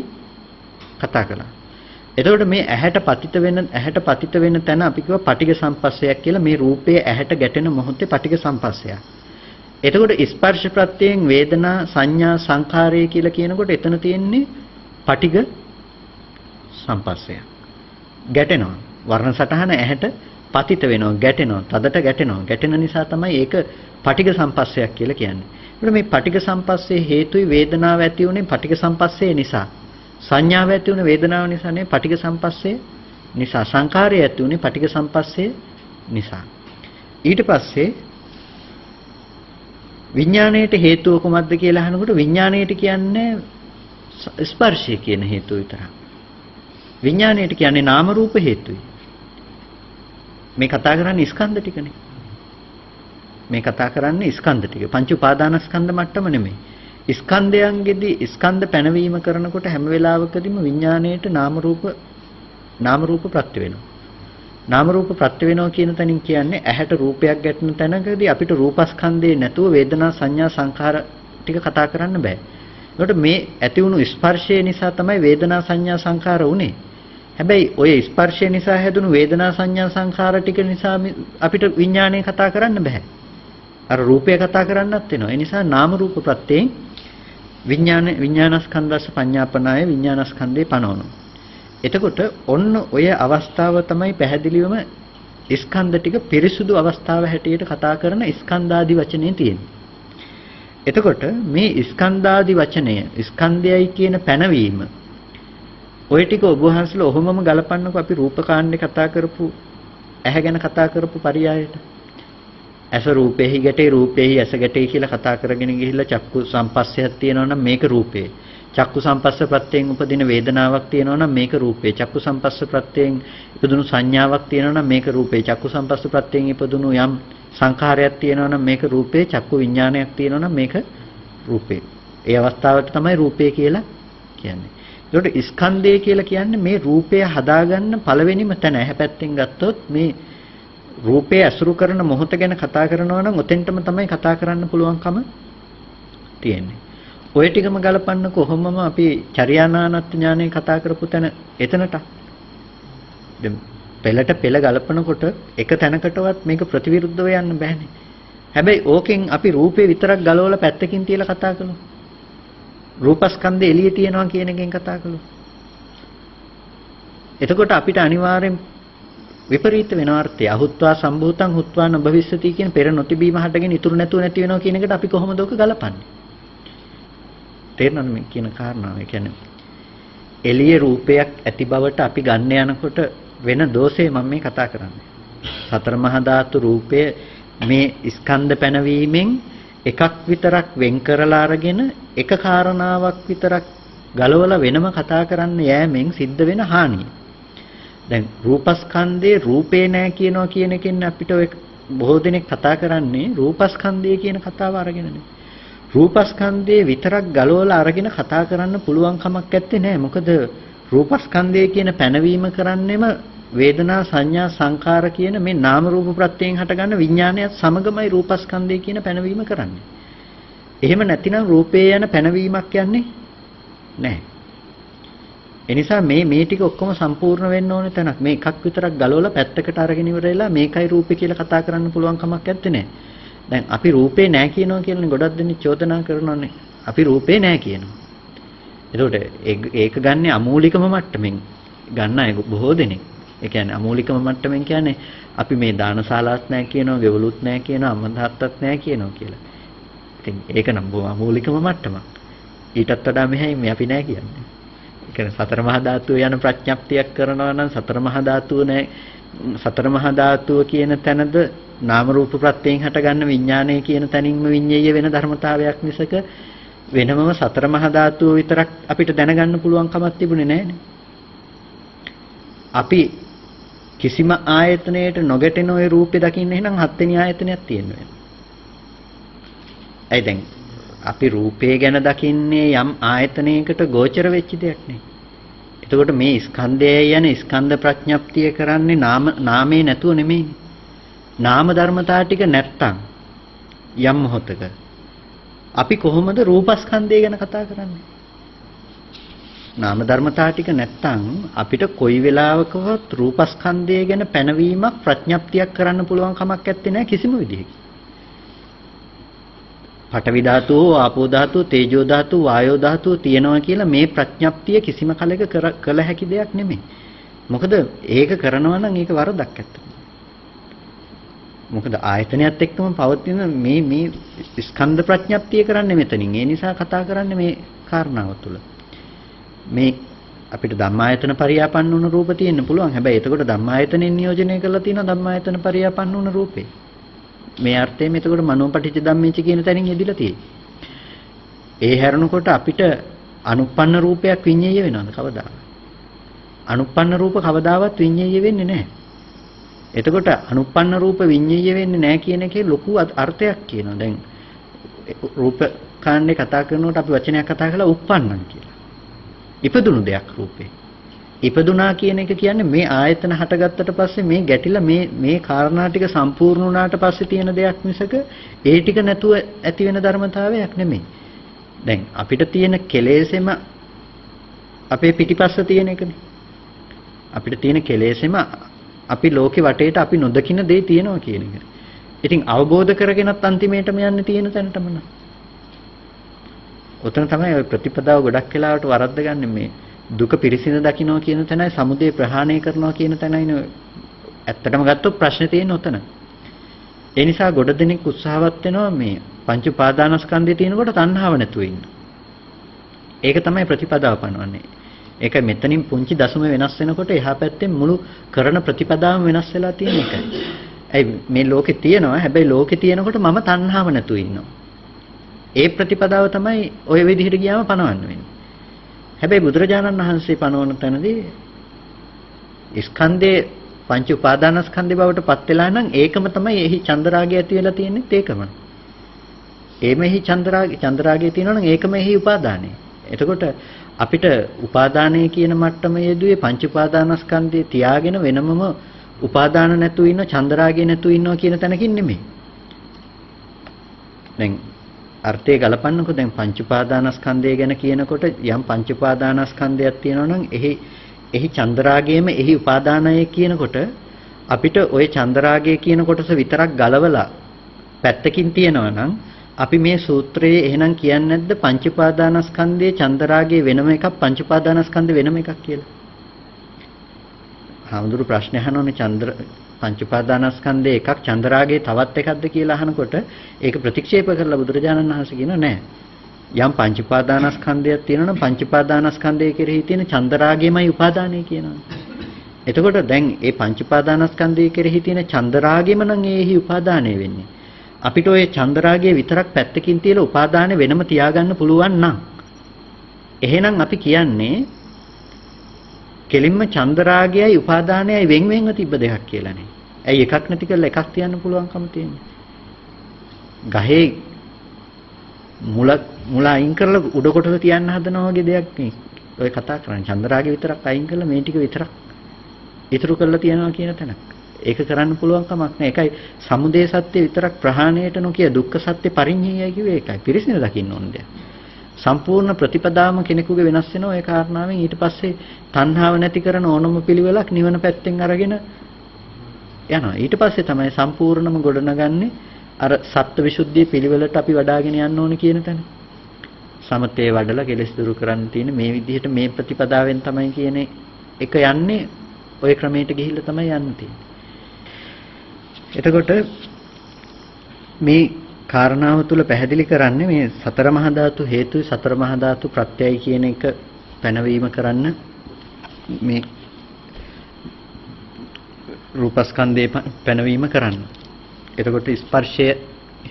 කතා කළා. එතකොට මේ ඇහැට පතිත වෙන තැන අපි කිව්වා පටිඝ සම්පස්සයක් කියලා. මේ රූපය ඇහැට ගැටෙන මොහොතේ පටිඝ සම්පස්සයක්. එතකොට ස්පර්ශ ප්‍රත්‍යයෙන් වේදනා සංඥා සංඛාරය කියලා කියනකොට එතන තියෙන්නේ පටිඝ සම්පස්සය. ගැටෙනවා. වර්ණ සටහන ඇහැට පතිත වෙනවා, ගැටෙනවා, තදට ගැටෙනවා. ගැටෙන නිසා තමයි ඒක පටිඝ සම්පස්සයක් කියලා කියන්නේ. ඒකට මේ පටිඝ සම්පස්සේ හේතුයි වේදනාව ඇති උනේ පටිඝ සම්පස්සේ නිසා. සංඥාව ඇති උනේ වේදනාව නිසා නේ පටිඝ සම්පස්සේ නිසා. සංඛාරය ඇති උනේ පටිඝ සම්පස්සේ නිසා. ඊට පස්සේ විඥාණයට හේතුව කොහොමද කියලා අහනකොට විඥාණයට කියන්නේ ස්පර්ශය කියන හේතුව විතරයි. විඥාණයට කියන්නේ නාම රූප හේතුයි. මේ කතා කරන්නේ ස්කන්ධ ටිකනේ. මේ කතා කරන්නේ ස්කන්ධ ටික. පංච උපාදානස්කන්ධ මට්ටම නෙමෙයි. ස්කන්ධයන්ගෙදී ස්කන්ධ පැනවීම කරනකොට හැම වෙලාවකදීම විඥාණයට නාම රූප ප්‍රත්‍ය වෙනවා. නාම රූප ප්‍රත්‍ය වෙනවා කියන තැනින් කියන්නේ ඇහැට රූපයක් ගැටෙන තැනකදී අපිට රූපස්කන්ධේ නැතුව වේදනා සංඥා සංඛාර ටික කතා කරන්න බෑ. ඒකට මේ ඇති වුණු ස්පර්ශය නිසා තමයි වේදනා සංඥා සංඛාර උනේ. හැබැයි ඔය ස්පර්ශය නිසා හැදුණු වේදනා සංඥා සංඛාර ටික නිසා අපිට විඥාණය කතා කරන්න බෑ. අර රූපය කතා කරන්නත් වෙනවා. ඒ නිසා නාම රූප ප්‍රත්‍යයෙන් විඥානස්කන්ධස්ස පඤ්ඤාපනාය විඥානස්කන්ධේ පනවනවා. එතකොට ඔන්න ඔය අවස්ථාව තමයි පැහැදිලිවම ස්කන්ධ ටික පිරිසුදු අවස්ථාව හැටියට කතා කරන ස්කන්ධාදි වචනේ තියෙන්නේ. එතකොට මේ ස්කන්ධාදි වචනය ස්කන්ධයයි කියන පැනවීම ඔය ටික ඔබ වහන්සේලා ඔහොමම ගලපන්නකො අපි රූපකාණ්ඩේ කතා කරපු ඇහැ ගැන කතා කරපු පරියායට. ඇස රූපෙහි ගැටේ රූපෙහි ඇස ගැටේ කියලා කතා කරගෙන ගිහිල්ලා චක්කු සම්පස්සයක් තියෙනවා නම් මේක රූපේ. චක්කු සම්පස්ස ප්‍රත්‍යයෙන් උපදින වේදනාවක් තියෙනවා නම් මේක රූපේ. චක්කු සම්පස්ස ප්‍රත්‍යයෙන් ඉපදුණු සංඥාවක් තියෙනවා නම් මේක රූපේ. චක්කු සම්පස්ස ප්‍රත්‍යයෙන් ඉපදුණු යම් සංඛාරයක් තියෙනවා නම් මේක රූපේ. චක්කු විඥානයක් තියෙනවා නම් මේක රූපේ. ඒ අවස්ථාවට තමයි රූපේ කියලා කියන්නේ. ඒකට ස්කන්ධය කියලා කියන්නේ මේ රූපය හදාගන්න පළවෙනිම තැන. ඇහැ පැත්තෙන් ගත්තොත් මේ රූපය අසුරු කරන මොහොත ගැන කතා කරනවා නම් ඔතෙන්ටම තමයි කතා කරන්න පුළුවන්කම තියෙන්නේ. ඔය ටිකම ගලපන්න කොහොමම අපි චර්යානානත් ඥානය කතා කරපු තැන එතනට. දැන් පෙළට පෙළ ගලපනකොට එක තැනකටවත් මේක ප්‍රතිවිරුද්ධව යන්න බෑනේ. හැබැයි ඕකෙන් අපි රූපේ විතරක් ගලවලා පැත්තකින් තියලා කතා කළොත් රූපස්කන්ධය එළියේ තියනවා කියන එකෙන් කතා කළොත් එතකොට අපිට අනිවාර්යෙන් විපරීත වෙන අර්ථය අහුත්වා සම්භූතං හුත්වා නභවිස්සති කියන පෙර නොතිබීම හටගෙන ඉතුරු නැතුව නැති වෙනවා කියන එකට අපි කොහොමද ඔක ගලපන්නේ? තේරෙනවද මේ කියන කාරණාව? ඒ කියන්නේ එළියේ රූපයක් ඇති බවට අපි ගන්න යනකොට වෙන දෝෂේ මම මේ කතා කරන්නේ. සතර මහා ධාතු රූපය මේ ස්කන්ධ පැනවීමෙන් එකක් විතරක් වෙන් කරලා අරගෙන එක කාරණාවක් විතරක් ගලවලා වෙනම කතා කරන්න යෑමෙන් සිද්ධ වෙන හානිය. දැන් රූපස්කන්ධේ රූපේ නැහැ කියනවා කියන එකෙන් අපිට ඔය බොහෝ දෙනෙක් කතා කරන්නේ රූපස්කන්ධය කියන කතාව අරගෙනනේ. රූපස්කන්ධේ විතරක් ගලවලා අරගෙන කතා කරන්න පුළුවන් කමක් නැත්තේ නෑ. මොකද රූපස්කන්ධය කියන පැනවීම කරන්නෙම වේදනා සංඥා සංඛාර කියන මේ නාම රූප ප්‍රත්‍යයෙන් හටගන්න විඥානයත් සමගමයි රූපස්කන්ධය කියන පැනවීම කරන්නේ. එහෙම නැතිනම් රූපේ යන පැනවීමක් යන්නේ නැහැ. එනිසා මේ ටික ඔක්කොම සම්පූර්ණ වෙන්න ඕනේ තැනක්. මේ එකක් විතරක් ගලවලා පැත්තකට අරගෙන ඉවරලා මේකයි රූපේ කියලා කතා කරන්න පුළුවන් කමක් නැත්තේ නෑ. දැන් අපි රූපේ නැහැ කියනවා කියලානේ ගොඩක් දෙනෙක් චෝදනා කරනවානේ. අපි රූපේ නැහැ කියනවා. ඒකට ඒක ගන්නේ අමූලිකම මට්ටමින් ගන්න අය බොහෝ දෙනෙක්. ඒ කියන්නේ අමූලිකම මට්ටමින් කියන්නේ අපි මේ දානශාලාවක් නැහැ කියනවා, ගෙවලුත් නැහැ කියනවා, අම්මතාත්තත් නැහැ කියනවා කියලා. ඉතින් ඒක නම් බොහොම අමූලිකම මට්ටමක්. ඊටත් වඩා මෙහෙයි මේ අපි නැහැ කියන්නේ. ඒ කියන්නේ සතර මහා ධාතුව යන ප්‍රඥප්තියක් කරනවා නම් සතර මහා ධාතුව නැහැ. සතර මහා ධාතුව කියන තැනද නාම රූප ප්‍රත්‍යයෙන් හටගන්න විඥානය කියන තැනින්ම විඤ්ඤාය වෙන ධර්මතාවයක් මිසක වෙනමම සතර මහා ධාතුව විතරක් අපිට දැනගන්න පුළුවන් කමක් තිබුණේ නැහැනේ. අපි කිසිම ආයතනයකට නොගැටෙන ওই රූපේ දකින්න එහෙනම් හත්වෙනි ආයතනයක් තියෙන්න වෙනවා. දැන් අපි රූපේ ගැන දකින්නේ යම් ආයතනයකට ගෝචර වෙච්ච දෙයක් නේ. එතකොට මේ ස්කන්ධය යන ස්කන්ධ ප්‍රඥප්තිය කරන්නේ නාමේ නැතුව නෙමෙයිනේ. නාම ධර්මතා ටික නැත්තම් යම් මොහොතක අපි කොහොමද රූපස්කන්ධය ගැන කතා කරන්නේ? නාම ධර්මතා ටික නැත්තම් අපිට කොයි වෙලාවකවත් රූපස්කන්ධය ගැන පැනවීමක් ප්‍රඥප්තියක් කරන්න පුළුවන් කමක් නැත්තේ නෑ කිසිම විදිහකින්. පඨවි ධාතුව, ආපෝ ධාතුව, තේජෝ ධාතුව, වායෝ ධාතුව තියෙනවා කියලා මේ ප්‍රඥප්තිය කිසිම කලක කළ හැකි දෙයක් නෙමෙයි. මොකද ඒක කරනවා නම් ඒක වරදක් ඇත්තට. මොකද ආයතනයත් එක්කම පවතින මේ ස්කන්ධ ප්‍රඥප්තිය කරන්නේ මෙතනින්. ඒ නිසා කතා කරන්නේ මේ කාරණාව තුළ. මේ අපිට ධම්මායතන පරියාපන්න වුණ රූප තියෙන්න පුළුවන්. හැබැයි එතකොට ධම්මායතනෙන් නියෝජනය කරලා තියෙන ධම්මායතන පරියාපන්න වුණ රූපේ. මේ අර්ථයෙන් එතකොට මනෝපටිච්ච ධම්මේච කියන තැනින් යෙදිලා තියෙයි. ඒ හැරෙනකොට අපිට අනුප්පන්න රූපයක් විඤ්ඤාය වෙනවද කවදාවත්? අනුප්පන්න රූප කවදාවත් විඤ්ඤාය වෙන්නේ නැහැ. එතකොට අනුප්පන්න රූප විඤ්ඤාය වෙන්නේ නැහැ කියන එකේ ලොකු අර්ථයක් කියනවා. දැන් රූප කාණ්ඩේ කතා කරනකොට අපි වචනයක් කතා කරලා උප්පන්නන් කියලා. ඉපදුණු දෙයක් රූපේ. ඉපදුනා කියන එක කියන්නේ මේ ආයතන හටගත්තට පස්සේ මේ ගැටිලා මේ කාරණා ටික සම්පූර්ණ වුණාට පස්සේ තියෙන දෙයක් මිසක ඒ ටික නැතුව ඇති වෙන ධර්මතාවයක් නෙමෙයි. දැන් අපිට තියෙන කෙලෙසෙම අපේ පිටිපස්ස තියෙන එකනේ. අපිට තියෙන කෙලෙසෙම අපි ලෝකේ වටේට අපි නොදකින දේ තියෙනවා කියන එක. ඉතින් අවබෝධ කරගෙනත් අන්තිමේටම යන්න තියෙන තැනටම න ะ. උතන තමයි ওই ප්‍රතිපදාව ගොඩක් වෙලාවට වරද්ද ගන්න මේ දුක පිරිසිඳ දකින්නවා කියන තැනයි සමුදය ප්‍රහාණය කරනවා කියන තැනයි ඇත්තටම ගත්තොත් ප්‍රශ්නේ තියෙන්නේ උතන. ඒ නිසා ගොඩ දෙනෙක් උත්සාහවත් වෙනවා මේ පංච උපාදානස්කන්ධය තියෙනකොට තණ්හාව නැතුව ඉන්න. ඒක තමයි ප්‍රතිපදාව පනවන්නේ. ඒක මෙතනින් පුංචි දශම වෙනස් වෙනකොට එහා පැත්තෙන් මුළු කරන ප්‍රතිපදාවම වෙනස් වෙලා තියෙන එකයි. ඇයි මේ ලෝකේ තියෙනවා හැබැයි ලෝකේ තියෙනකොට මම තණ්හාව නැතුව ඉන්නවා. ඒ ප්‍රතිපදාව තමයි ওই විදිහට ගියාම පනවන්න වෙන්නේ. හැබැයි බුදුරජාණන් වහන්සේ පනවන තැනදී ස්කන්ධේ පංච උපාදානස්කන්ධේ බවට පත් වෙලා නම් ඒකම තමයි එහි චන්දරාගය ඇති වෙලා තියෙන්නේ ඒකම. එමෙහි චන්දරාගය තියෙනවා නම් ඒකම එහි උපාදානය. එතකොට අපිට උපාදානය කියන මට්ටම යෙදුවේ පංච උපාදානස්කන්ධේ තියාගෙන වෙනමම උපාදාන නැතුව ඉන්න චන්දරාගය නැතුව ඉන්නවා කියන තැනකින් නෙමෙයි. දැන් අර්ථය ගලපන්නකො දැන් පංච උපාදානස්කන්ධය ගැන කියනකොට යම් පංච උපාදානස්කන්ධයක් තියෙනවා නම් එහි චන්දරාගයේම එහි උපාදානය කියනකොට අපිට ওই චන්දරාගය කියන කොටස විතරක් ගලවලා පැත්තකින් තියනවා නම් අපි මේ සූත්‍රයේ එහෙනම් කියන්නේ නැද්ද පංච උපාදානස්කන්ධයේ චන්දරාගයේ වෙනම එකක් පංච උපාදානස්කන්ධේ වෙනම එකක් කියලා? හාමුදුරු ප්‍රශ්න අහනෝනේ පංච උපාදානස්කන්ධයේ එකක් චන්දරාගයේ තවත් එකක්ද කියලා අහනකොට ඒක ප්‍රතික්ෂේප කරලා බුදුරජාණන් වහන්සේ කියනවා නෑ. යම් පංච උපාදානස්කන්ධයක් තියෙනවා නම් පංච උපාදානස්කන්ධය කෙරෙහි තියෙන චන්දරාගයමයි උපාදානය කියනවා. එතකොට දැන් මේ පංච උපාදානස්කන්ධය කෙරෙහි තියෙන චන්දරාගෙම නම් ඒහි උපාදානය වෙන්නේ. අපිට ওই චන්දරාගයේ විතරක් පැත්තකින් තියලා උපාදානෙ වෙනම තියාගන්න පුළුවන් නම් එහෙනම් අපි කියන්නේ කෙලින්ම චන්දරාගයයි උපාදානයයි වෙන් වෙන්ව තිබ්බ දෙකක් කියලානේ. ඇයි එකක් නැති කරලා එකක් තියන්න පුළුවන්කම තියෙන්නේ? ගහේ මුල අයින් කරලා උඩ කොටස තියන්න හදනවා වගේ දෙයක් නේ. ඔය කතා කරන්නේ චන්දරාගය විතරක් අයින් කරලා මේ ටික විතරක් ඉතුරු කරලා තියනවා කියන තැනක්. ඒක කරන්න පුළුවන් කමක් නැහැ. ඒකයි සමුදය සත්‍ය විතරක් ප්‍රහාණයට නොකිය දුක්ඛ සත්‍ය පරිඤ්ඤයයි කිව්වේ ඒකයි. පිරිසිදු දකින්න ඕන දෙයක්. සම්පූර්ණ ප්‍රතිපදාම කෙනෙකුගේ වෙනස් වෙනවා ඒ කාරණාවෙන් ඊට පස්සේ තණ්හාව නැති කරන ඕනම පිළිවෙලක් නිවන පැත්තෙන් අරගෙන යනවා. ඊට පස්සේ තමයි සම්පූර්ණම ගොඩනගන්නේ අර සත්ත්ව විසුද්ධිය පිළිවෙලට අපි වඩාගෙන යන්න ඕන කියන තැන. සමතේ වඩලා කෙලෙස් දුරු කරන්න තියෙන මේ විදිහට මේ ප්‍රතිපදාවෙන් තමයි කියන එක යන්නේ ওই ක්‍රමයට ගිහිල්ලා තමයි යන්න තියෙන්නේ. එතකොට මේ කාරණාව තුල පැහැදිලි කරන්නේ මේ සතර මහා ධාතු හේතුයි සතර මහා ධාතු ප්‍රත්‍යයයි කියන එක පැනවීම කරන්න මේ රූපස්කන්ධේ පැනවීම කරන්න. එතකොට ස්පර්ශය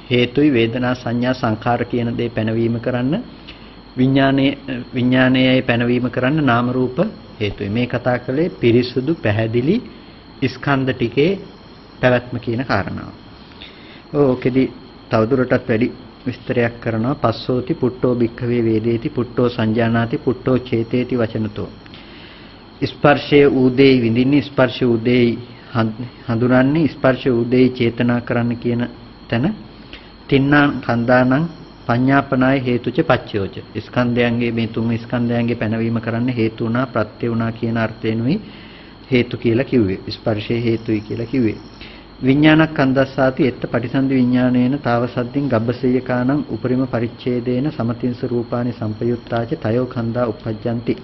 හේතුයි වේදනා සංඥා සංඛාර කියන දේ පැනවීම කරන්න විඥානයයි පැනවීම කරන්න නාම රූප හේතුයි. මේ කතා කළේ පිරිසුදු පැහැදිලි ස්කන්ධ ටිකේ පැවැත්ම කියන කාරණාව. ඕකෙදි තවදුරටත් වැඩි විස්තරයක් කරනවා. පස්සෝති පුට්ටෝ භික්ඛවේ වේදේති පුට්ටෝ සංජානාති පුට්ටෝ චේතේති වචනතෝ. ස්පර්ශයේ උදේ විඳින්නේ ස්පර්ශ උදේ හඳුනන්නේ ස්පර්ශ උදේ චේතනා කරන්න කියන තැන තින්නා කන්දානං පඤ්ඤාපනාය හේතුච පච්චයෝච. ස්කන්ධයන්ගේ මේ තුන් ස්කන්ධයන්ගේ පැනවීම කරන්න හේතු වුණා ප්‍රත්‍ය වුණා කියන අර්ථයෙන්ුයි හේතු කියලා කිව්වේ. ස්පර්ශයේ හේතුයි කියලා කිව්වේ. විඥානක් කන්දස්සාති එත්ත පටිසන්ධි විඥානේන තාවසද්දින් ගබ්බසේයකානං උපරිම පරිච්ඡේදේන සමතින්ස රූපානි සම්පයුත්තාච තයෝ කන්දා උප්පජ්ජಂತಿ.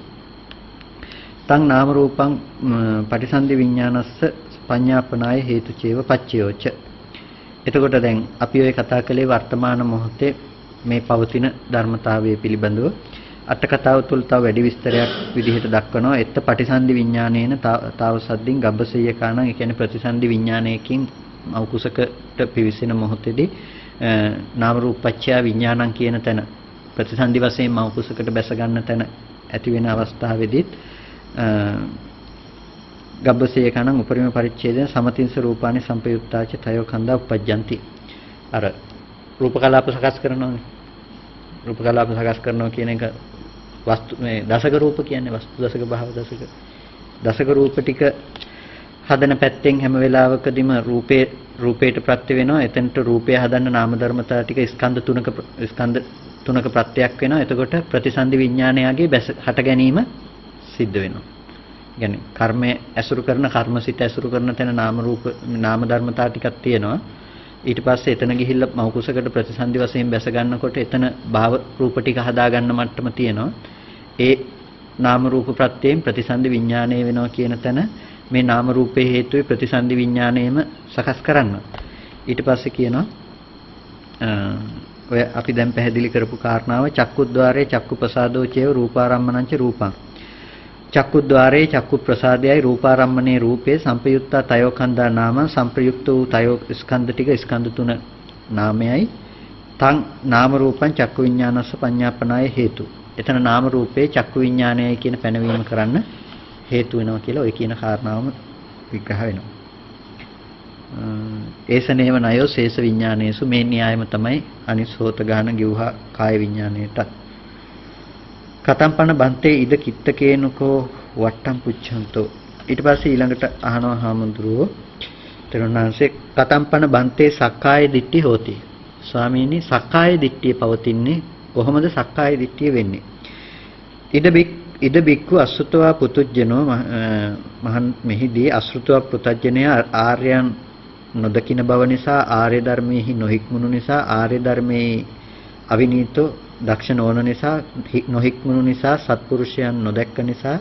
තං නාම රූපං පටිසන්ධි විඥානස්ස පඤ්ඤාපනාය හේතුචේව පච්චයෝච. එතකොට දැන් අපි ඔය කතා කළේ වර්තමාන මොහොතේ මේ පවතින ධර්මතාවය පිළිබඳව අට කතාව තුළ තව වැඩි විස්තරයක් විදිහට දක්වනවා. එත්ත පටිසන්ධි විඥානේන තාවසද්දින් ගබ්බසේයකානං ඒ කියන්නේ ප්‍රතිසන්ධි විඥානයකින් මෞකුසකට පිවිසෙන මොහොතේදී නාම රූපච්ඡය විඥානං කියන තැන ප්‍රතිසන්ධි වශයෙන් මෞකුසකට බැස ගන්න තැන ඇති වෙන අවස්ථාවේදීත් ගබ්බසේයකානං උපරිම පරිච්ඡේදයෙන් සමතින්ස රූපානි සම්පයුත්තාච තයෝ කන්දා උප්පජ්ජಂತಿ. අර රූප කලාප සකස් කරනවානේ. රූප කලාප සකස් කරනවා කියන එක වස්තු මේ දසක රූප කියන්නේ වස්තු දසක භාව දසක රූප ටික හදන පැත්තෙන් හැම වෙලාවකදීම රූපයට ප්‍රත්‍ය වෙනවා. එතනට රූපය හදන්න නාම ධර්මතා ටික ස්කන්ධ තුනක ප්‍රත්‍යක් වෙනවා. එතකොට ප්‍රතිසන්ධි විඥානයගේ හට ගැනීම සිද්ධ වෙනවා. يعني කර්මය ඇසුරු කරන කර්මසිත ඇසුරු කරන තැන නාම ධර්මතා ටිකක් තියෙනවා. ඊට පස්සේ එතන ගිහිල්ලා මෞකුසකට ප්‍රතිසන්ධි වශයෙන් බැස ගන්නකොට එතන භාව රූප ටික හදා ගන්න මට්ටම තියෙනවා. ඒ නාම රූප ප්‍රත්‍යයෙන් ප්‍රතිසන්ධි විඥානය වෙනවා කියන තැන මේ නාම රූපේ හේතුවේ ප්‍රතිසන්ධි විඥාණයම සකස් කරන්න. ඊට පස්සේ කියනවා ඔය අපි දැන් පැහැදිලි කරපු කාරණාව චක්කුද්්වාරේ චක්කු ප්‍රසාදෝ චේව රූපාරම්මනංච රූපං. චක්කුද්්වාරේ චක්කු ප්‍රසාදයයි රූපාරම්මනේ රූපේ සම්පයුත්තා තයෝ කන්දා නාම සම්ප්‍රයුක්ත වූ තයෝ ස්කන්ධ ටික ස්කන්ධ තුන නාමයයි තං නාම රූපං චක්කු විඥානස්ස පඤ්ඤාපනාය හේතු. එතන නාම රූපේ චක්කු විඥානයයි කියන පැනවීම කරන්න හේතු වෙනවා කියලා ඔය කියන කාරණාවම විග්‍රහ වෙනවා. ඒසනේව නයෝ ශේෂ විඥානේසු මේ න්‍යායම තමයි අනිසෝත ගාන ගිව්හා කාය විඥාණයට. කතම්පන බන්තේ ඉද කිත්තකේනකෝ වට්ටම් පුච්ඡන්තෝ. ඊට පස්සේ ඊළඟට අහනවා හාමුදුරුවෝ තරුණාංශේ කතම්පන බන්තේ සක්කාය දිට්ඨි හෝති. ස්වාමීනි සක්කාය දිට්ඨිය පවතින්නේ කොහොමද සක්කාය දිට්ඨිය වෙන්නේ? ඉද බික්කු අසුතවා පුතුජ්ජනෝ මහන් මෙහිදී අසෘතවා පුතජ්ජනය ආර්යයන් නොදකින බව නිසා ආර්ය ධර්මයේහි නොහික්මුණු නිසා ආර්ය ධර්මයේ අවිනීතෝ දක්ෂ නොවන නිසා නොහික්මුණු නිසා සත්පුරුෂයන් නොදැක්ක නිසා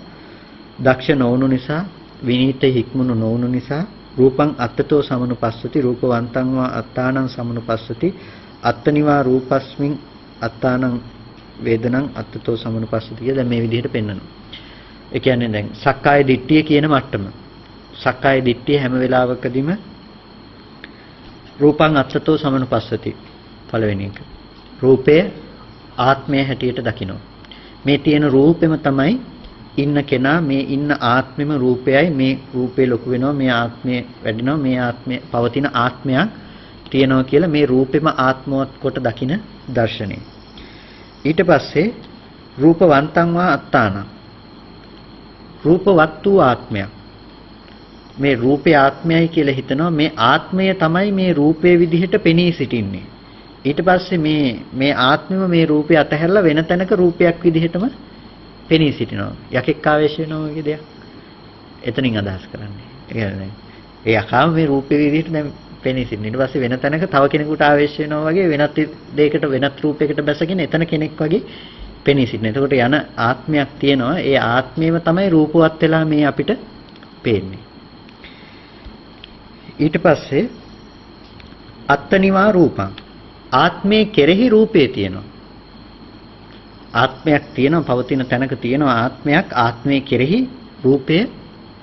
දක්ෂ නොවුණු නිසා විනීත හික්මුණු නොවුණු නිසා රූපං අත්තතෝ සමනුපස්සති රූපවන්තං වා අත්තානං සමනුපස්සති අත්තනිවා රූපස්මින් අත්තානං වේදනං අත්තතෝ සමනුපස්සති කියලා දැන් මේ විදිහට පෙන්වනවා. ඒ කියන්නේ දැන් සක්කාය දිට්ඨිය කියන මට්ටම. සක්කාය දිට්ඨිය හැම වෙලාවකදීම රූපං අත්තතෝ සමනුපස්සති පළවෙනි එක. රූපය ආත්මය හැටියට දකිනවා. මේ තියෙන රූපෙම තමයි ඉන්න කෙනා මේ ඉන්න ආත්මෙම රූපයයි මේ රූපේ ලොකු වෙනවා මේ ආත්මය වැඩිනවා මේ ආත්මය පවතින ආත්මයක් තියෙනවා කියලා මේ රූපෙම ආත්මවත් කොට දකින දර්ශනය. ඊට පස්සේ රූපවන්තං වා අත්තාන රූපවත් වූ ආත්මයක් මේ රූපේ ආත්මයයි කියලා හිතනවා මේ ආත්මය තමයි මේ රූපේ විදිහට පෙනී සිටින්නේ. ඊට පස්සේ මේ ආත්මෙම මේ රූපය අතහැරලා වෙන තැනක රූපයක් විදිහටම පෙනී සිටිනවා. යකෙක් ආවේශ වෙනවා වගේ දෙයක්. එතනින් අදහස් කරන්නේ. ඒ කියන්නේ ඒ අකාම මේ රූපේ විදිහට දැන් පෙනී සිටින. ඊට පස්සේ වෙන තැනක තව කෙනෙකුට ආවේශ වෙනවා වගේ වෙනත් දෙයකට වෙනත් රූපයකට බැසගෙන එතන කෙනෙක් වගේ පෙනී සිටින. එතකොට යන ආත්මයක් තියෙනවා. ඒ ආත්මයම තමයි රූපවත් වෙලා මේ අපිට පේන්නේ. ඊට පස්සේ අත්තනිවා රූපං. ආත්මයේ කෙරෙහි රූපේ තියෙනවා. ආත්මයක් තියෙනවා, පවතින තැනක තියෙනවා ආත්මයක්. ආත්මයේ කෙරෙහි රූපය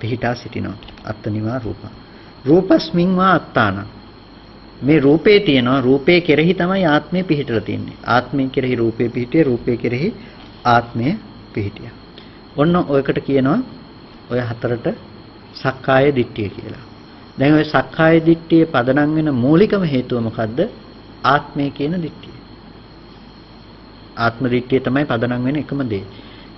පිහිටා සිටිනවා. අත්තනිවා රූපං. රූපස්මින් වා අත්තාන. මේ රූපේ තියෙනවා, රූපේ කෙරෙහි තමයි ආත්මය පිහිටලා තින්නේ. ආත්මය කෙරෙහි රූපේ පිහිටිය, රූපේ කෙරෙහි ආත්මය පිහිටියා. ඔන්න ඔයකට කියනවා ඔය හතරට සක්කාය දිට්ඨිය කියලා. දැන් ඔය සක්කාය දිට්ඨියේ පදනම් වෙන මූලිකම හේතුව මොකද්ද? ආත්මය කියන දිට්ඨිය. ආත්ම දිට්ඨිය තමයි පදනම් වෙන එකම දේ.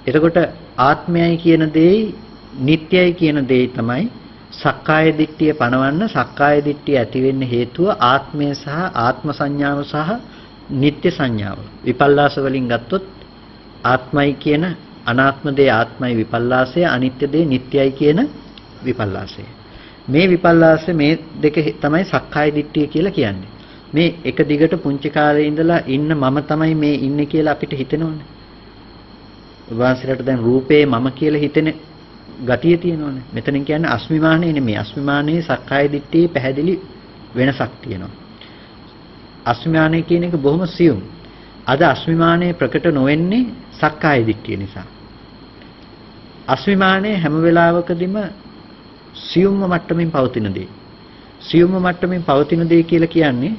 එතකොට ආත්මයයි කියන දෙයි නිට්ටයයි කියන දෙයි තමයි සක්කාය දිට්ඨිය පනවන්න. සක්කාය දිට්ඨිය ඇති වෙන්න හේතුව ආත්මය සහ ආත්ම සංඥාව සහ නිට්ටය සංඥාව. විපල්ලාස වලින් ගත්තොත් ආත්මයි කියන අනාත්ම දේ ආත්මයි විපල්ලාසය, අනිත්‍ය දේ නිට්ටයයි කියන විපල්ලාසය. මේ විපල්ලාසය මේ දෙක තමයි සක්කාය දිට්ඨිය කියලා කියන්නේ. මේ එක දිගට පුංචි කාලේ ඉඳලා ඉන්න මම තමයි මේ ඉන්නේ කියලා අපිට හිතෙනවනේ. වාසිරට දැන් රූපේ මම කියලා හිතෙන ගතිය තියෙනවනේ. මෙතනින් කියන්නේ අස්මිමානය නෙමෙයි. අස්මිමානයේ සක්කාය දිට්ඨියේ පැහැදිලි වෙනසක් තියෙනවා. අස්මිමානය කියන එක බොහොම සියුම්. අද අස්මිමානයේ ප්‍රකට නොවෙන්නේ සක්කාය දිට්ඨිය නිසා. අස්මිමානයේ හැම වෙලාවකදීම සියුම්ම මට්ටමින් පවතින දේ. සියුම්ම මට්ටමින් පවතින දේ කියලා කියන්නේ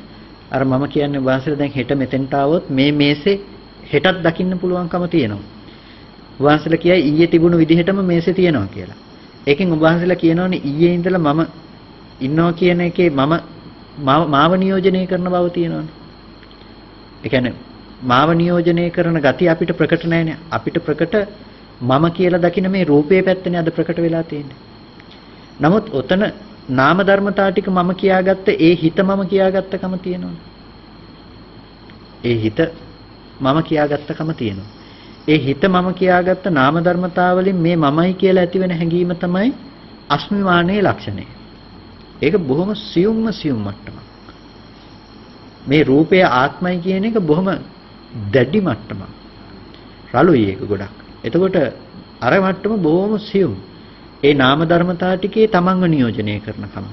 අර මම කියන්නේ වාසිර දැන් හෙට මෙතෙන්ට ආවොත් මේ මේසේ හෙටත් දකින්න පුළුවන්කම තියෙනවා. වහන්සේලා කියයි ඊයේ තිබුණු විදිහටම මේසේ තියෙනවා කියලා. ඒකෙන් ඔබ වහන්සේලා කියනෝනේ ඊයේ ඉඳලා මම ඉන්නවා කියන එකේ මම මාව නියෝජනය කරන බව තියෙනවනේ. ඒ කියන්නේ මාව නියෝජනය කරන ගතිය අපිට ප්‍රකට නැහැනේ. අපිට ප්‍රකට මම කියලා දකින මේ රූපයේ පැත්තනේ අද ප්‍රකට වෙලා තියෙන්නේ. නමුත් ඔතන නාම ධර්මතා ටික මම කියාගත්ත ඒ හිත මම කියාගත්තකම තියෙනවනේ. ඒ හිත මම කියාගත්තකම තියෙනවා. ඒ හිත මම කියාගත්ත නාම ධර්මතාවලින් මේ මමයි කියලා ඇති වෙන හැඟීම තමයි අස්මිමානයේ ලක්ෂණය. ඒක බොහොම සියුම් මට්ටමක්. මේ රූපය ආත්මයි කියන එක බොහොම දැඩි මට්ටමක්. රළුයි ඒක ගොඩක්. එතකොට අර මට්ටම බොහොම සියුම්. ඒ නාම ධර්මතා ටිකේ තමන්ව නියෝජනය කරනකම.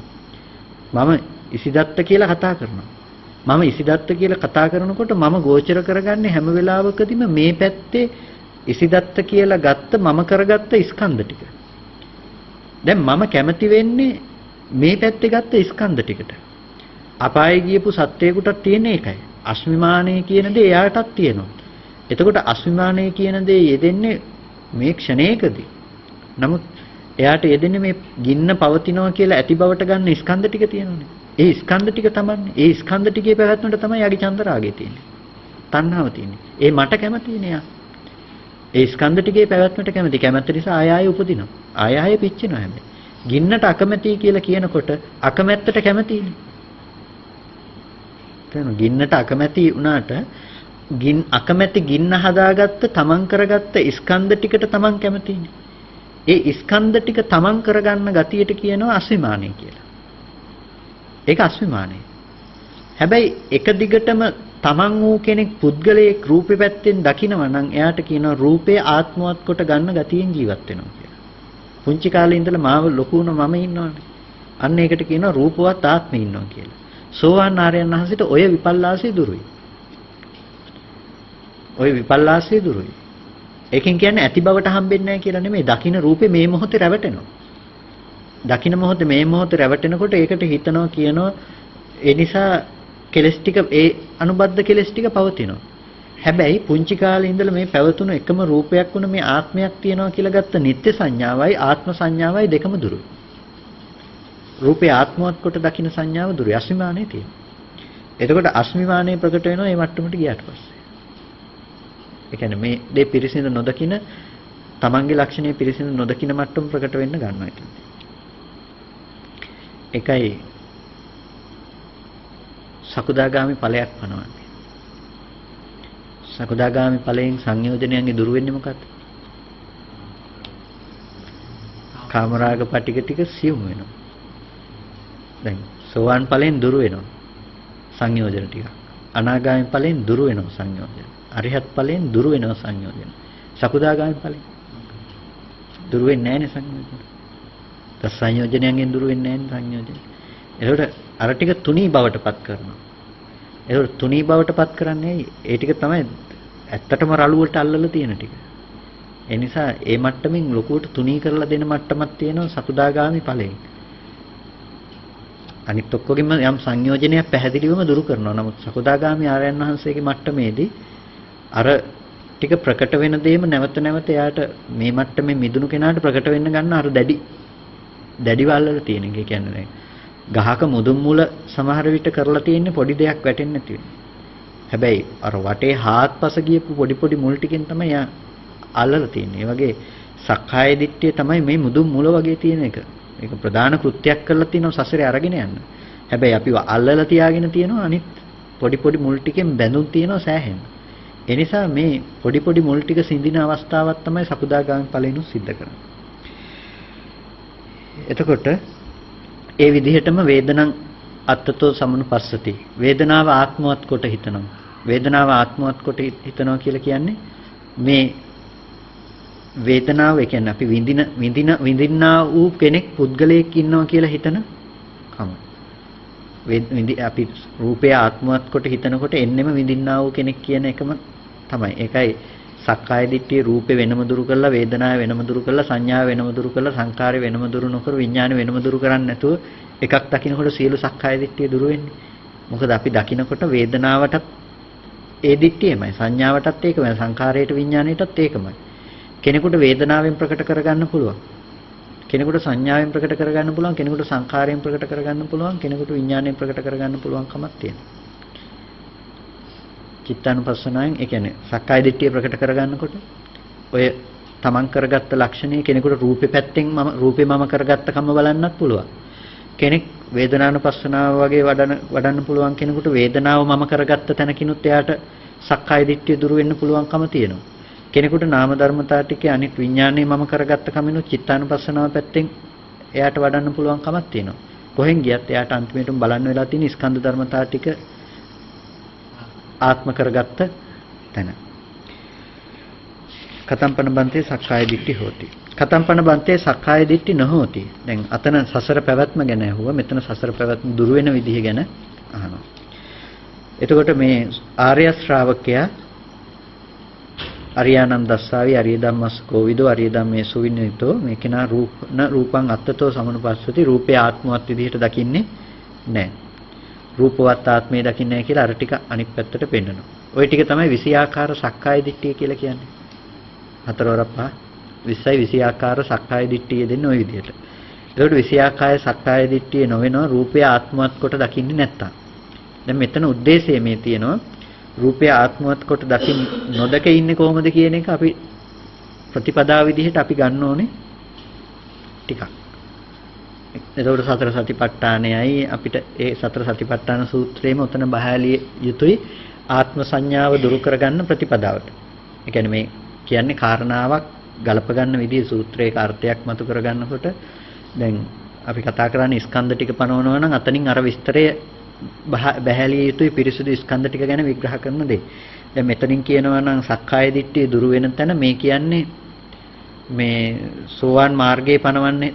මම ඉසිදත්ත කියලා කතා කරනවා. මම ඉසිදත්ත කියලා කතා කරනකොට මම ගෝචර කරගන්නේ හැම වෙලාවකදීම මේ පැත්තේ ඉසිදත්ත කියලා ගත්ත මම කරගත්ත ස්කන්ධ ටික. දැන් මම කැමති වෙන්නේ මේ පැත්තේ ගත්ත ස්කන්ධ ටිකට. අපායේ ගියපු සත්වයකටත් තියෙන එකයි. අස්මිමානය කියන දේ එයාටත් තියෙනවා. එතකොට අස්මිමානය කියන දේ යෙදෙන්නේ මේ ක්ෂණයකදී. නමුත් එයාට යෙදෙන්නේ මේ ගින්න පවතිනවා කියලා ඇති බවට ගන්න ස්කන්ධ ටික තියෙනවානේ. ඒ ස්කන්ධ ටික තමයි. ඒ ස්කන්ධ ටිකේ පැවැත්මට තමයි යාගේ චන්දරාගය තියෙන්නේ. තණ්හාව තියෙන්නේ. ඒ මට කැමතිනේ යා. ඒ ස්කන්ධ ටිකේ පැවැත්මට කැමති. කැමැත්ත නිසා ආය උපදිනවා. ආය පිච්චෙනවා හැබැයි. ගින්නට අකමැති කියලා කියනකොට අකමැත්තට කැමතිනේ. තේරෙනවද? ගින්නට අකමැති වුණාට අකමැති ගින්න හදාගත්ත තමන් කරගත්ත ස්කන්ධ ටිකට තමන් කැමතිනේ. ඒ ස්කන්ධ ටික තමන් කරගන්න ගතියට කියනවා අස්මිමානය කියලා. ඒක අස්මිමානය. හැබැයි එක දිගටම තමන් වූ කෙනෙක් පුද්ගලයෙක් රූපේ පැත්තෙන් දකිනවා නම් එයාට කියනවා රූපේ ආත්මවත් කොට ගන්න ගතියෙන් ජීවත් වෙනවා කියලා. පුංචි කාලේ ඉඳලා මාව ලොකු වුණ මම ඉන්නවනේ. අන්න ඒකට කියනවා රූපවත් ආත්මෙ ඉන්නවා කියලා. සෝවාන් ආර්යයන් වහන්සේට ඔය විපල්ලාසය දුරුයි. ඔය විපල්ලාසය දුරුයි. ඒකෙන් කියන්නේ ඇති බවට හම්බෙන්නේ නැහැ කියලා නෙමෙයි. දකින්න රූපේ මේ මොහොතේ රැවටෙනවා. දකින්න මොහොතේ මේ මොහොතේ රැවටෙනකොට ඒකට හිතනවා කියනවා ඒ නිසා කෙලස් ටික ඒ අනුබද්ධ කෙලස් ටික පවතිනවා. හැබැයි පුංචි කාලේ ඉඳලා මේ පැවතුණු එකම රූපයක් වුණ මේ ආත්මයක් තියෙනවා කියලා ගත්ත නිත්‍ය සංඥාවයි ආත්ම සංඥාවයි දෙකම දුරුයි. රූපේ ආත්මවත් කොට දකින්න සංඥාව දුරුයි. අස්මිමානයේ තියෙනවා. එතකොට අස්මිමානයේ ප්‍රකට වෙනවා මේ මට්ටමට ගියාට පස්සේ. ඒ කියන්නේ මේ දේ පිරිසිදු නොදකින තමන්ගේ ලක්ෂණය පිරිසිදු නොදකින මට්ටම ප්‍රකට වෙන්න ගන්නවා කියන්නේ. එකයි සකුදාගාමි ඵලයක් පනවන්නේ. සකුදාගාමි ඵලයෙන් සංයෝජනයන්ගේ දුර වෙන්නේ මොකද්ද? කාමරාග පටික ටික සියුම් වෙනවා. දැන් සෝවාන් ඵලයෙන් දුර වෙනවා සංයෝජන ටික. අනාගාමි ඵලයෙන් දුර වෙනවා සංයෝජන. අරිහත් ඵලයෙන් දුර වෙනවා සංයෝජන. සකුදාගාමි ඵලයෙන් දුර වෙන්නේ නැහැ නේ සංයෝජන. සංයෝජනයෙන් දුරු වෙන්නේ නැහැ සංයෝජන. ඒකට අර ටික තුනී බවටපත් කරනවා. ඒකට තුනී බවටපත් කරන්නේ ඒ ටික තමයි ඇත්තටම රළු වලට අල්ලලා තියෙන ටික. ඒ නිසා ඒ මට්ටමින් ලොකුවට තුනී කරලා දෙන මට්ටමක් තියෙනවා සකුදාගාමි ඵලයෙන්. අනිත් ඔක්කොගෙම යම් සංයෝජනයක් පැහැදිලිවම දුරු කරනවා. නමුත් සකුදාගාමි ආර්යයන් වහන්සේගේ මට්ටමේදී අර ටික ප්‍රකට වෙන දෙයම නැවත නැවත එයාට මේ මට්ටමේ මිදුණු කෙනාට ප්‍රකට වෙන්න ගන්න අර දැඩි වල්වල තියෙන එක. ඒ කියන්නේ ගහක මුදුන් මුල සමහර විට කරලා තියෙන්නේ පොඩි දෙයක් වැටෙන්නේ නැති වෙන. හැබැයි අර වටේ හාත්පස ගියපු පොඩි මුල් ටිකෙන් තමයි යා අල්ලලා තියෙන්නේ. ඒ වගේ සක්කාය දිට්ඨිය තමයි මේ මුදුන් මුල වගේ තියෙන එක. මේක ප්‍රධාන කෘත්‍යයක් කරලා තියෙනවා සසරේ අරගෙන යන්න. හැබැයි අපිව අල්ලලා තියාගෙන තියෙනවා අනිත් පොඩි මුල් ටිකෙන් බැඳුම් තියෙනවා සෑහෙන. ඒ නිසා මේ පොඩි මුල් ටික සිඳින අවස්ථාවක් තමයි සකුදාගාමි ඵලෙනුත් සිද්ධ කරන්නේ. එතකොට ඒ විදිහටම වේදනං අත්තතෝ සමනුපස්සති. වේදනාව ආත්මවත් කොට හිතනවා. වේදනාව ආත්මවත් කොට හිතනවා කියලා කියන්නේ මේ වේදනාව ඒ කියන්නේ අපි විඳින්නා වූ කෙනෙක් පුද්ගලයෙක් ඉන්නවා කියලා හිතන කම. අපි රූපය ආත්මවත් කොට හිතනකොට එන්නෙම විඳින්නා වූ කෙනෙක් කියන එකම තමයි. ඒකයි සක්කාය දිට්ඨිය රූපේ වෙනම දුරු කරලා වේදනාව වෙනම දුරු කරලා සංඥාව වෙනම දුරු කරලා සංකාරය වෙනම දුරු නොකර විඥානය වෙනම දුරු කරන්නේ නැතුව එකක් දකින්නකොට සියලු සක්කාය දිට්ඨිය දුරු වෙන්නේ. මොකද අපි දකින්නකොට වේදනාවටත් ඒ දිට්ඨියමයි සංඥාවටත් ඒකමයි සංකාරයට විඥානයටත් ඒකමයි. කෙනෙකුට වේදනාවෙන් ප්‍රකට කරගන්න පුළුවන්. කෙනෙකුට සංඥාවෙන් ප්‍රකට කරගන්න පුළුවන්. කෙනෙකුට සංකාරයෙන් ප්‍රකට කරගන්න පුළුවන්. කෙනෙකුට විඥාණයෙන් ප්‍රකට කරගන්න පුළුවන් කමක් තියෙනවා. චිත්තානුපස්සනාවෙන් ඒ කියන්නේ සක්කාය දිට්ඨිය ප්‍රකට කරගන්නකොට ඔය තමන් කරගත්ත ලක්ෂණය කෙනෙකුට රූපේ පැත්තෙන් රූපේ මම කරගත්ත කම බලන්නත් පුළුවන්. කෙනෙක් වේදනානුපස්සනාව වගේ වඩන්න පුළුවන් කෙනෙකුට වේදනාව මම කරගත්ත තැනකිනුත් එයාට සක්කාය දිට්ඨිය දුරු වෙන්න පුළුවන්කම තියෙනවා. කෙනෙකුට නාම ධර්මතා ටිකේ අනිත් විඥානයේ මම කරගත්ත කමිනුත් චිත්තානුපස්සනාව පැත්තෙන් එයාට වඩන්න පුළුවන් කමක් තියෙනවා. කොහෙන් ගියත් එයාට අන්තිමටම බලන්න වෙලා තියෙන ස්කන්ධ ධර්මතා ටික ආත්ම කරගත්ත තැන. කතම්පන බන්තේ සක්කාය දිට්ඨි හෝති. කතම්පන බන්තේ සක්කාය දිට්ඨි නොහෝති. දැන් අතන සසර පැවැත්ම ගැන ඇහුවා. මෙතන සසර පැවැත්ම දුර වෙන විදිහ ගැන අහනවා. එතකොට මේ ආර්ය ශ්‍රාවකයා අරියානම් දස්සාවි අරිය ධම්මස් කෝවිදෝ අරිය ධම්මේ සුවිනිතෝ මේ කෙනා රූපං අත්තතෝ සමනුපස්සති රූපේ ආත්මවත් විදිහට දකින්නේ නැහැ. රූපවත් ආත්මය දකින්නේ නැහැ කියලා අර ටික අනිත් පැත්තට පෙන්නනවා. ওই ටික තමයි 20 ආකාර සක්කාය දිට්ඨිය කියලා කියන්නේ. 4 20 ආකාර සක්කාය දිට්ඨිය දෙන්නේ ওই විදිහට. ඒකට 20 ආකාර සක්කාය දිට්ඨිය නොවෙනවා රූපය ආත්මවත් කොට දකින්නේ නැත්තම්. දැන් මෙතන ಉದ್ದೇಶය මේ තියෙනවා රූපය ආත්මවත් කොට දකින්න නොදක ඉන්නේ කොහොමද කියන එක අපි ප්‍රතිපදාව විදිහට අපි ගන්න ඕනේ ටිකක්. එතකොට සතර සතිපට්ඨානයයි අපිට ඒ සතර සතිපට්ඨාන සූත්‍රයේම උතන බහැලිය යුතුයි ආත්ම සංඥාව දුරු කරගන්න ප්‍රතිපදාවට. ඒ කියන්නේ මේ කියන්නේ කාරණාවක් ගලප ගන්න විදිහ සූත්‍රයක අර්ථයක් මතු කරගන්නකොට දැන් අපි කතා කරන්නේ ස්කන්ධ ටික පනවනවා නම් අතනින් අර විස්තරය බහැලිය යුතුයි පිරිසුදු ස්කන්ධ ටික ගැන විග්‍රහ කරන දේ. දැන් මෙතනින් කියනවා නම් සක්කාය දිට්ඨිය දුරු වෙන තැන මේ කියන්නේ මේ සෝවාන් මාර්ගයේ පනවන්නේ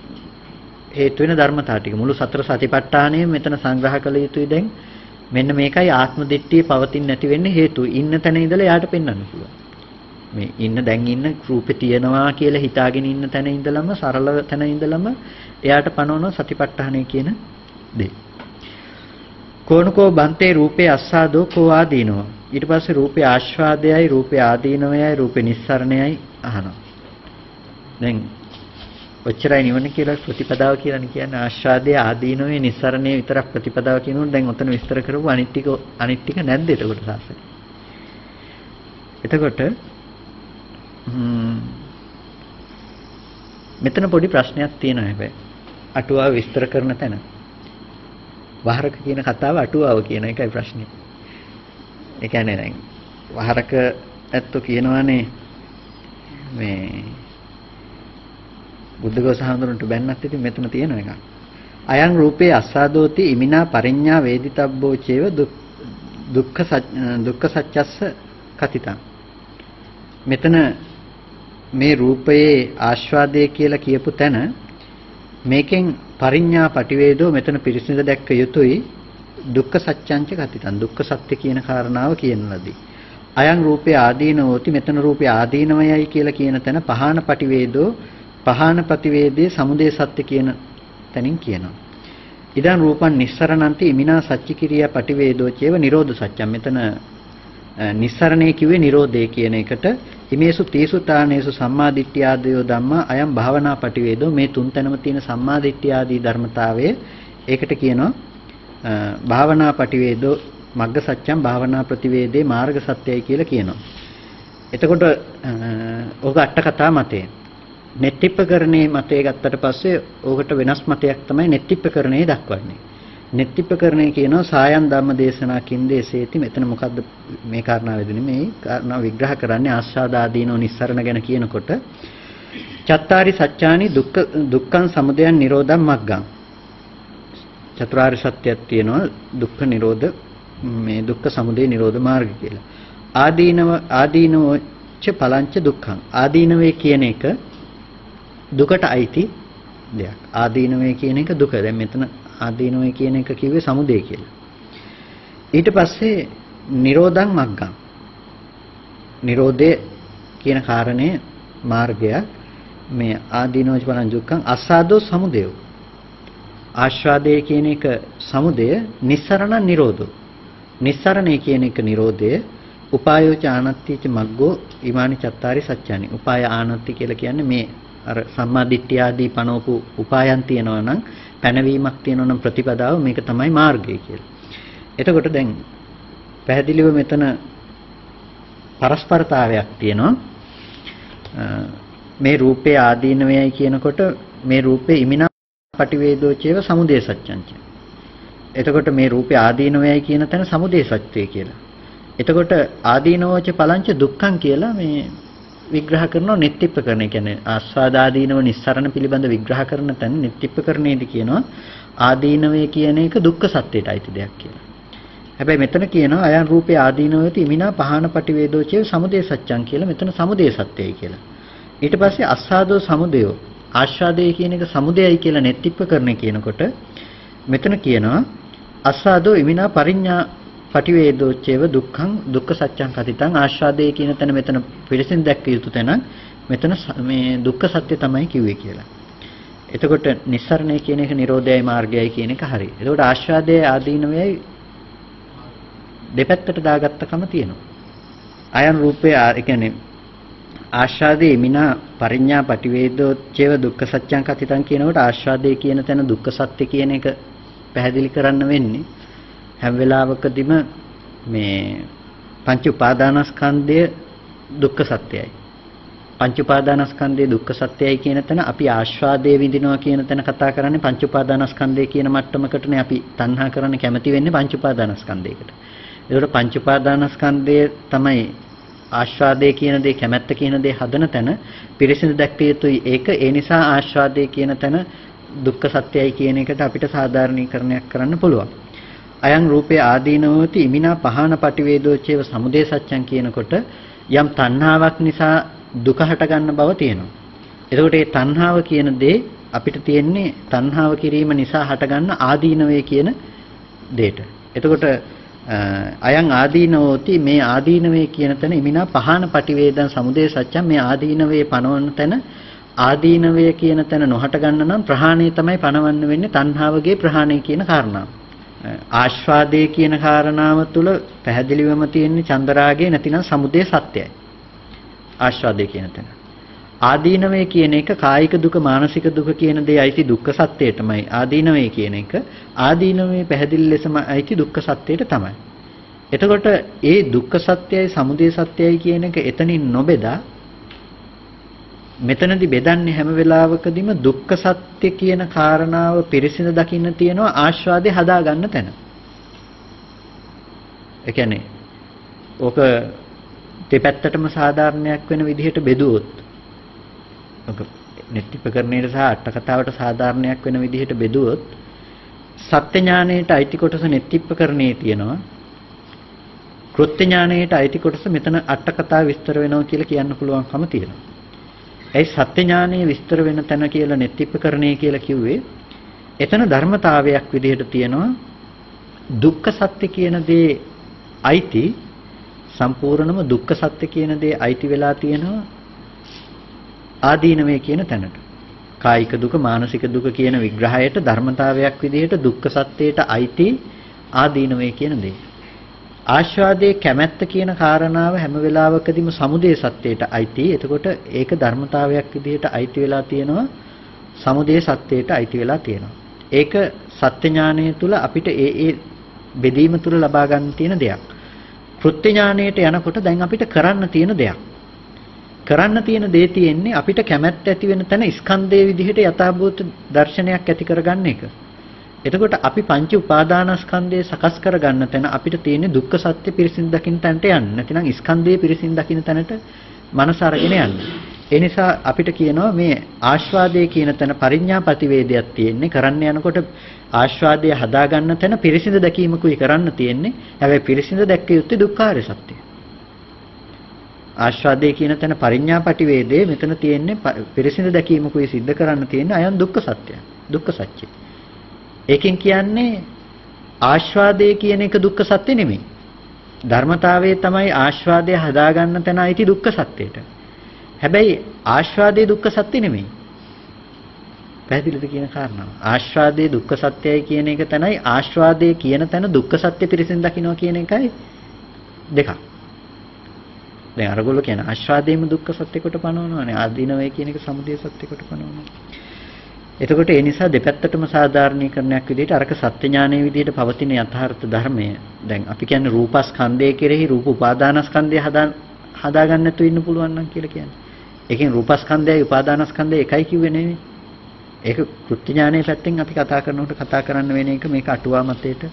හේතු වෙන ධර්මතා ටික. මුළු සතර සතිපට්ඨානයම මෙතන සංග්‍රහ කළ යුතුයි දැන්. මෙන්න මේකයි ආත්ම දිට්ඨිය පවතින්නේ නැති වෙන්නේ හේතුව. ඉන්න තැන ඉඳලා යාට පෙන්වන්න පුළුවන්. මේ දැන් ඉන්න රූපේ තියනවා කියලා හිතාගෙන ඉන්න තැන ඉඳලම සරල තැන ඉඳලම එයාට පනවන සතිපට්ඨානය කියන දේ. කෝණකෝ බන්තේ රූපේ අස්සාදෝ කෝ ආදීනෝ. ඊට පස්සේ රූපේ ආස්වාදයයි රූපේ ආදීනවයයි රූපේ නිස්සරණයයි අහනවා. දැන් ඔච්චරයි නිවන කියලා ප්‍රතිපදාව කියලා කියන්නේ ආස්වාදයේ ආදීනවේ නිස්සරණයේ විතරක් ප්‍රතිපදාව කියනොත් දැන් ඔතන විස්තර කරපු අනිත් ටික නැද්ද එතකොට සාසනේ. එතකොට මෙතන පොඩි ප්‍රශ්නයක් තියෙනවා හැබැයි අටුවාව විස්තර කරන තැන වහරක කියන කතාව අටුවාව කියන එකයි ප්‍රශ්නේ. ඒ කියන්නේ දැන් වහරක ඇත්තෝ කියනවානේ මේ බුද්ධඝෝස හඳුනට බැන්නත් ඉතින් මෙතන තියෙන එකක්. අයං රූපේ අස්සාදෝති ඉමිනා පරිඤ්ඤා වේදිතබ්බෝ චේව දුක්ඛ සත්‍යස්ස කතිතං. මෙතන මේ රූපයේ ආස්වාදයේ කියලා කියපු තැන මේකෙන් පරිඤ්ඤා පටිවේදෝ මෙතන පිරිසිඳ දැක්ක යුතුයි දුක්ඛ සත්‍යංච කතිතං දුක්ඛ සත්‍ය කියන කාරණාව කියන ලදී. අයං රූපේ ආදීනවෝති මෙතන රූපේ ආදීනවයයි කියලා කියන තැන පහාන පටිවේදෝ පහාන ප්‍රතිවේදයේ සමුදය සත්‍ය කියන තැනින් කියනවා. ඉදන් රූපං නිස්සරණන්ති ඉමිනා සච්චි කිරියා පටිවේදෝ චේව නිරෝධ සත්‍යම්. මෙතන නිස්සරණේ කිව්වේ නිරෝධය කියන එකට. ඉමේසු තීසුතානේසු සම්මාදිට්ඨිය ආදයෝ ධම්මා අයම් භාවනා පටිවේදෝ මේ තුන් තැනම තියෙන සම්මාදිට්ඨිය ආදී ධර්මතාවය ඒකට කියනවා භාවනා පටිවේදෝ මග්ග සත්‍යම් භාවනා ප්‍රතිවේදේ මාර්ග සත්‍යයි කියලා කියනවා. එතකොට ඕක අට කතා මතය. නෙත්තිප්පකරණේ මතය ගත්තට පස්සේ ඕකට වෙනස් මතයක් තමයි නෙත්තිප්පකරණේ දක්වන්නේ. නෙත්තිප්පකරණේ කියනවා සායන් ධම්ම දේශනා කින්දේසේති. මෙතන මොකද්ද මේ කාරණාවෙදිනේ මේ කාරණාව විග්‍රහ කරන්නේ ආස්වාදාදීනෝ නිස්සරණ ගැන කියනකොට චත්තාරි සත්‍යානි දුක්ඛං සමුදයං නිරෝධං මග්ගං. චතුරාර්ය සත්‍යයක් තියෙනවා දුක්ඛ නිරෝධ මේ දුක්ඛ සමුදය නිරෝධ මාර්ගය කියලා. ආදීනවච පලංච දුක්ඛං. ආදීනවේ කියන එක දුකට අයිති දෙයක්. ආදීනවේ කියන එක දුක. දැන් මෙතන ආදීනවේ කියන එක කිව්වේ සමුදය කියලා. ඊට පස්සේ නිරෝධං මග්ගං. නිරෝධය කියන කාරණේ මාර්ගය මේ ආදීනවච පලං දුක්ඛං අස්සාදෝ සමුදයෝ. ආස්වාදය කියන එක සමුදය නිස්සරණ නිරෝධෝ. නිස්සරණේ කියන එක නිරෝධය උපායෝච ආනත්තිච මග්ගෝ ඊමානි චත්තාරි සත්‍යානි. උපාය ආනත්ති කියලා කියන්නේ මේ අර සම්මාදිට්ඨිය ආදී පනෝපු උපායන් තියෙනවා නම් පැනවීමක් තියෙනවා නම් ප්‍රතිපදාව මේක තමයි මාර්ගය කියලා. එතකොට දැන් පැහැදිලිව මෙතන පරස්පරතාවයක් තියෙනවා. මේ රූපේ ආදීනවයයි කියනකොට මේ රූපේ ඉමිනා පටිවේදෝ චේව සමුදය සත්‍යංච. එතකොට මේ රූපේ ආදීනවයයි කියන තැන සමුදය සත්‍යය කියලා. එතකොට ආදීනවච පලංච දුක්ඛං කියලා මේ විග්‍රහ කරනවා නෙත්තිප්පකරණය කියන්නේ ආස්වාදාදීනව නිස්සරණ පිළිබඳ විග්‍රහ කරන තැන නෙත්තිප්පකරණයේදී කියනවා ආදීනවය කියන එක දුක්ඛ සත්‍යයට අයිති දෙයක් කියලා. හැබැයි මෙතන කියනවා අයන් රූපේ ආදීනවයති ඉමිනා පහාන පටිවේදෝ චේව සමුදය සත්‍යං කියලා මෙතන සමුදය සත්‍යයි කියලා. ඊට පස්සේ අස්සාදෝ සමුදයෝ ආස්වාදයේ කියන එක සමුදයයි කියලා නෙත්තිප්පකරණය කියනකොට මෙතන කියනවා අස්සාදෝ ඉමිනා පරිඤ්ඤා පටිවේදෝ චේව දුක්ඛං දුක්ඛ සත්‍යං කතිතං. ආස්වාදයේ කියන තැන මෙතන පිළිසින් දැක්ක යුතු තැන මෙතන මේ දුක්ඛ සත්‍ය තමයි කිව්වේ කියලා. එතකොට නිස්සරණය කියන එක නිරෝධයයි මාර්ගයයි කියන එක හරි. එතකොට ආස්වාදයේ ආදීනවයයි දෙපැත්තට දාගත්තකම තියෙනවා. අයන් රූපේ ඒ කියන්නේ ආස්වාදයේ මිනා පරිඤ්ඤා පටිවේදෝ චේව දුක්ඛ සත්‍යං කතිතං කියනකොට ආස්වාදයේ කියන තැන දුක්ඛ සත්‍ය කියන එක පැහැදිලි කරන්න වෙන්නේ හැම වෙලාවකදීම මේ පංච උපාදානස්කන්ධය දුක්ඛ සත්‍යයි. පංච උපාදානස්කන්ධය දුක්ඛ සත්‍යයි කියන තැන අපි ආස්වාදයේ විඳිනවා කියන තැන කතා කරන්නේ පංච උපාදානස්කන්ධය කියන මට්ටමකටනේ අපි තණ්හා කරන්න කැමති වෙන්නේ පංච උපාදානස්කන්ධයකට. ඒකට පංච උපාදානස්කන්ධය තමයි ආස්වාදයේ කියන දේ කැමැත්ත කියන දේ හදන තැන පිරිසිදු දැක්විය යුතුයි. ඒක ඒ නිසා ආස්වාදයේ කියන තැන දුක්ඛ සත්‍යයි කියන එකට අපිට සාධාරණීකරණයක් කරන්න පුළුවන්. අයං රූපේ ආදීනවෝති ඉමිනා පහාන පටිවේදෝ චේව සමුදය සත්‍යං කියනකොට යම් තණ්හාවක් නිසා දුක හට ගන්න බව තියෙනවා. එතකොට මේ තණ්හාව කියන දේ අපිට තියෙන්නේ තණ්හාව කිරීම නිසා හටගන්න ආදීනවය කියන දෙයට. එතකොට අයං ආදීනවෝති මේ ආදීනවේ කියන තැන ඉමිනා පහාන පටිවේදං සමුදය සත්‍යං මේ ආදීනවේ පනවන තැන ආදීනවය කියන තැන නොහට ගන්න නම් ප්‍රහාණය තමයි පනවන්න වෙන්නේ තණ්හාවගේ ප්‍රහාණය කියන කාරණාව. ආස්වාදයේ කියන කාරණාව තුළ පැහැදිලිවම තියෙන්නේ චන්දරාගය නැතිනම් සමුදය සත්‍යයි. ආස්වාදයේ කියන තැන. ආදීනවේ කියන එක කායික දුක මානසික දුක කියන දේ අයිති දුක්ඛ සත්‍යයටමයි. ආදීනවේ කියන එක ආදීනවේ පැහැදිලි ලෙසම අයිති දුක්ඛ සත්‍යයට තමයි. එතකොට ඒ දුක්ඛ සත්‍යයයි සමුදය සත්‍යයයි කියන එක එතනින් නොබෙදා මෙතනදි බෙදන්නේ හැම වෙලාවකදීම දුක්ඛ සත්‍ය කියන කාරණාව පිරිසිඳ දකින්න තියෙනවා ආස්වාදේ හදා ගන්න තැන. ඒ කියන්නේ ඕක දෙපැත්තටම සාධාරණයක් වෙන විදිහට බෙදුවොත් ඕක නෙත්තිපකරණයට සහ අට කතාවට සාධාරණයක් වෙන විදිහට බෙදුවොත් සත්‍ය ඥාණයට අයිති කොටස නෙත්තිපකරණයේ තියෙනවා. කෘත්‍ය ඥාණයට අයිති කොටස මෙතන අට කතාව විස්තර වෙනවා කියලා කියන්න පුළුවන්කම තියෙනවා. ඒ සත්‍ය ඥානයේ විස්තර වෙන තැන කියලා nettippකරණය කියලා කිව්වේ එතන ධර්මතාවයක් විදිහට තියෙනවා දුක්ඛ සත්‍ය කියන දේ අයිති සම්පූර්ණම දුක්ඛ සත්‍ය කියන දේ අයිති වෙලා තියෙනවා ආදීනවේ කියන තැනට. කායික දුක මානසික දුක කියන විග්‍රහයට ධර්මතාවයක් විදිහට දුක්ඛ සත්‍යයට අයිති ආදීනවේ කියන දේ. ආස්වාදයේ කැමැත්ත කියන කාරණාව හැම වෙලාවකදීම සමුදය සත්‍යයට අයිති. එතකොට ඒක ධර්මතාවයක් විදිහට අයිති වෙලා තියෙනවා සමුදය සත්‍යයට අයිති වෙලා තියෙනවා. ඒක සත්‍ය ඥානය තුළ අපිට ඒ බෙදීම තුළ ලබා ගන්න තියෙන දෙයක්. කෘත්‍ය ඥානයට යනකොට දැන් අපිට කරන්න තියෙන දෙයක්. කරන්න තියෙන දේ තියෙන්නේ අපිට කැමැත්ත ඇති වෙන තැන ස්කන්ධයේ විදිහට යථාභූත දර්ශනයක් ඇති කරගන්න එක. එතකොට අපි පංච උපාදානස්කන්ධය සකස් කරගන්න තැන අපිට තියෙන්නේ දුක්ඛ සත්‍ය පිරිසිදු දකින්න තැනට යන්න. නැතිනම් ස්කන්ධයේ පිරිසිදු දකින්න තැනට මනස අරගෙන යන්න. ඒ නිසා අපිට කියනවා මේ ආස්වාදයේ කියන තැන පරිඥා ප්‍රතිවේදයක් තියෙන්නේ. කරන්න යනකොට ආස්වාදය හදාගන්න තැන පිරිසිදු දැකීමකුයි කරන්න තියෙන්නේ. හැබැයි පිරිසිදු දැක්ක යුත්තේ දුක්ඛාරය සත්‍යය. ආස්වාදයේ කියන තැන පරිඥා ප්‍රතිවේදයේ මෙතන තියෙන්නේ පිරිසිදු දැකීමකුයි සිද්ධ කරන්න තියෙන්නේ අයන් දුක්ඛ සත්‍යය. දුක්ඛ සත්‍යය. ඒකෙන් කියන්නේ ආස්වාදයේ කියන එක දුක්ඛ සත්‍ය නෙමෙයි. ධර්මතාවයේ තමයි ආස්වාදය හදාගන්න තැන අයිති දුක්ඛ සත්‍යයට. හැබැයි ආස්වාදයේ දුක්ඛ සත්‍ය නෙමෙයි. පැහැදිලිද කියන කාරණාව? ආස්වාදයේ දුක්ඛ සත්‍යයි කියන එක තමයි ආස්වාදයේ කියන තැන දුක්ඛ සත්‍ය පිරිසින් දකින්නවා කියන එකයි දෙකක්. දැන් අරගොල්ලෝ කියන ආස්වාදයේම දුක්ඛ සත්‍ය කොට පනවනවානේ ආදීනවයි කියන එක සමුදය සත්‍ය කොට පනවනවා. එතකොට ඒ නිසා දෙපැත්තටම සාධාරණීකරණයක් විදිහට අරක සත්‍ය ඥානයේ විදිහට පවතින යථාර්ථ ධර්මය දැන් අපි කියන්නේ රූපස්කන්ධය කෙරෙහි රූප උපාදානස්කන්ධය හදාගන්න නැතුව ඉන්න පුළුවන් නම් කියලා කියන්නේ. ඒකෙන් රූපස්කන්ධයයි උපාදානස්කන්ධයයි එකයි කිව්වේ නෙවෙයි. ඒක කෘත්‍ය ඥානයේ පැත්තෙන් අපි කතා කරනකොට කතා කරන්න වෙන එක මේක අටුවා මතයට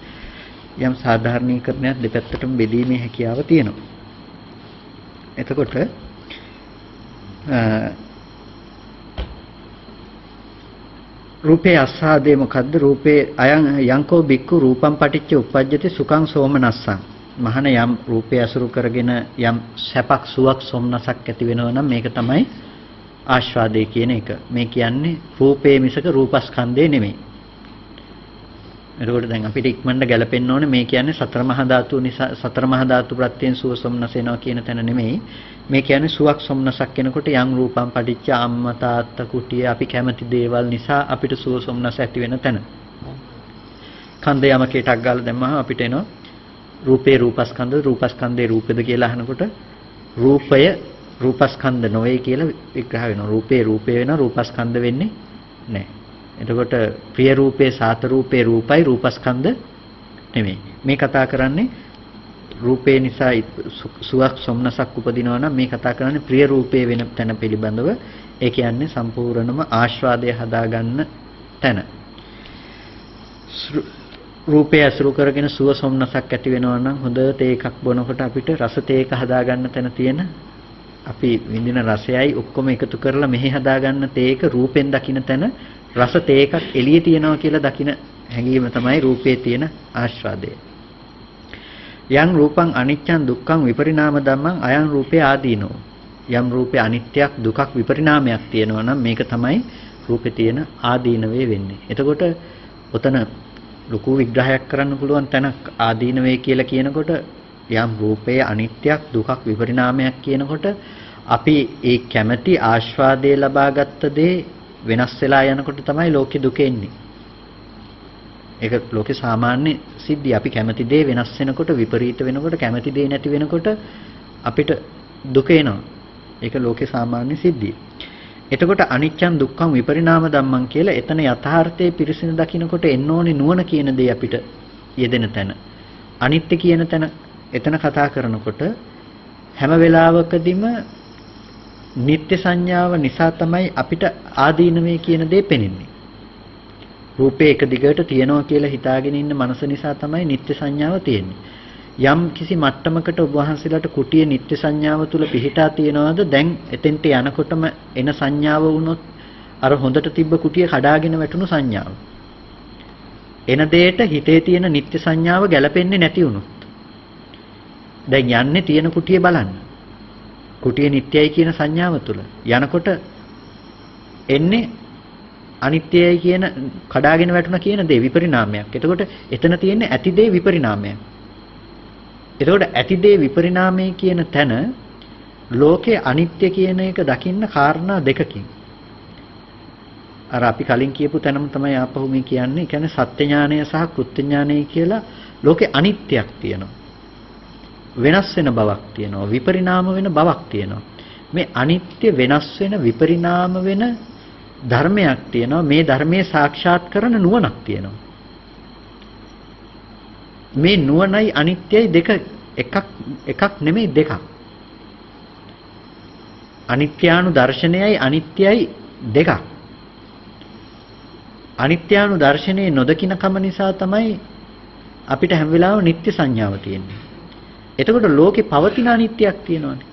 යම් සාධාරණීකරණයක් දෙපැත්තටම බෙදීමේ හැකියාව තියෙනවා. එතකොට රූපේ අස්සාදේ මොකද්ද? රූපේ අයං යංකෝ බික්කු රූපම් පටිච්ච උප්පජ්ජති සුඛං සෝමනස්සං. මහන යම් රූපය අසුරු කරගෙන යම් සැපක් සුවක් සොම්නසක් ඇති වෙනවා නම් මේක තමයි ආස්වාදේ කියන එක. මේ කියන්නේ රූපේ මිසක රූපස්කන්ධේ නෙමෙයි. එතකොට දැන් අපිට ඉක්මනට ගැලපෙන්න ඕනේ මේ කියන්නේ සතර මහා ධාතු නිසා සතර මහා ධාතු ප්‍රත්‍යයෙන් සුව සොම්නස එනවා කියන තැන නෙමෙයි. මේ කියන්නේ සුවක් සොම්නසක් වෙනකොට යම් රූපම් පටිච්ච අම්මා තාත්තා කුටිය අපි කැමති දේවල් නිසා අපිට සුව සොම්නස ඇති වෙන තැන. කන්ද යමකටක් ගාලා දැම්මම අපිට එනවා රූපේ රූපස්කන්ධේ රූපෙද කියලා අහනකොට රූපය රූපස්කන්ධ නොවේ කියලා විග්‍රහ වෙනවා. රූපේ වෙනවා රූපස්කන්ධ වෙන්නේ නැහැ. එතකොට ප්‍රිය රූපේ සාත රූපේ රූපයි රූපස්කන්ධ නෙමෙයි. මේ කතා කරන්නේ රූපේ නිසා සුවක් සොම්නසක් උපදිනවා නම් මේ කතා කරන්නේ ප්‍රිය රූපේ වෙන තැන පිළිබඳව. ඒ කියන්නේ සම්පූර්ණම ආස්වාදය හදාගන්න තැන. රූපය අසුරු කරගෙන සුව සොම්නසක් ඇති වෙනවා නම් හොඳ තේ එකක් බොනකොට අපිට රස තේ එක හදාගන්න තැන තියෙන අපි විඳින රසයයි ඔක්කොම එකතු කරලා මෙහි හදාගන්න තේ එක රූපෙන් දකින්න තැන රස තේ එකක් එළියේ තියෙනවා කියලා දකින හැඟීම තමයි රූපේ තියෙන ආස්වාදය. යම් රූපං අනිච්චං දුක්ඛං විපරිණාම ධම්මං අයං රූපේ ආදීනෝ. යම් රූපේ අනිත්‍යක් දුකක් විපරිණාමයක් තියෙනවා නම් මේක තමයි රූපේ තියෙන ආදීනවේ වෙන්නේ. එතකොට ඔතන ලොකු විග්‍රහයක් කරන්න පුළුවන් තැනක් ආදීනවේ කියලා කියනකොට යම් රූපයේ අනිත්‍යක් දුකක් විපරිණාමයක් කියනකොට අපි ඒ කැමැති ආස්වාදයේ ලබාගත් දේ වෙනස් වෙලා යනකොට තමයි ලෝකෙ දුක එන්නේ. ඒක ලෝකේ සාමාන්‍ය සිද්ධිය. අපි කැමති දේ වෙනස් වෙනකොට විපරීත වෙනකොට කැමති දේ නැති වෙනකොට අපිට දුක එනවා. ඒක ලෝකේ සාමාන්‍ය සිද්ධිය. එතකොට අනිච්චං දුක්ඛං විපරිණාම ධම්මං කියලා එතන යථාර්ථයේ පිරිසිදු දකින්නකොට එන්න ඕනේ නුවණ කියන දේ අපිට යෙදෙන තැන. අනිත්‍ය කියන තැන එතන කතා කරනකොට හැම වෙලාවකදීම නිත්‍ය සංඥාව නිසා තමයි අපිට ආදීනවේ කියන දේ පෙනෙන්නේ. රූපේ එක දිගට තියනවා කියලා හිතාගෙන ඉන්න මනස නිසා තමයි නිත්‍ය සංඥාව තියෙන්නේ. යම් කිසි මට්ටමකට ඔබ වහන්සේලාට කුටියේ නිත්‍ය සංඥාව තුල පිහිටා තියනවාද දැන් එතෙන්ට යනකොටම එන සංඥාව වුණොත් අර හොඳට තිබ්බ කුටිය කඩාගෙන වැටුණු සංඥාව. එන දෙයට හිතේ තියෙන නිත්‍ය සංඥාව ගැලපෙන්නේ නැති වුණොත් දැන් යන්නේ තියෙන කුටිය බලන්න. කුටිය නිට්ටයයි කියන සංඥාව තුළ යනකොට එන්නේ අනිත්‍යයි කියන කඩාගෙන වැටුණා කියන දේ විපරිණාමයක්. එතකොට එතන තියෙන්නේ ඇති දේ විපරිණාමයක්. එතකොට ඇති දේ විපරිණාමය කියන තැන ලෝකේ අනිත්‍ය කියන එක දකින්න කාරණා දෙකකින්. අර අපි කලින් කියපු තැනම තමයි ආපහු මේ කියන්නේ. ඒ කියන්නේ සත්‍ය ඥානය සහ කෘත්‍ය ඥානය කියලා ලෝකේ අනිත්‍යයක් තියෙනවා. වෙනස් වෙන බවක් තියෙනවා. විපරිණාම වෙන බවක් තියෙනවා. මේ අනිත්‍ය වෙනස් වෙන විපරිණාම වෙන ධර්මයක් තියෙනවා. මේ ධර්මයේ සාක්ෂාත් කරන නුවණක් තියෙනවා. මේ නුවණයි අනිත්‍යයි දෙක එකක් නෙමෙයි දෙකක්. අනිත්‍යානු දර්ශනයයි අනිත්‍යයි දෙකක්. අනිත්‍යානු දර්ශනයේ නොදකින කම නිසා තමයි අපිට හැම වෙලාවෙම නිත්‍ය සංඥාව තියෙන්නේ. එතකොට ලෝකේ පවතින අනිත්‍යයක් තියෙනවානේ.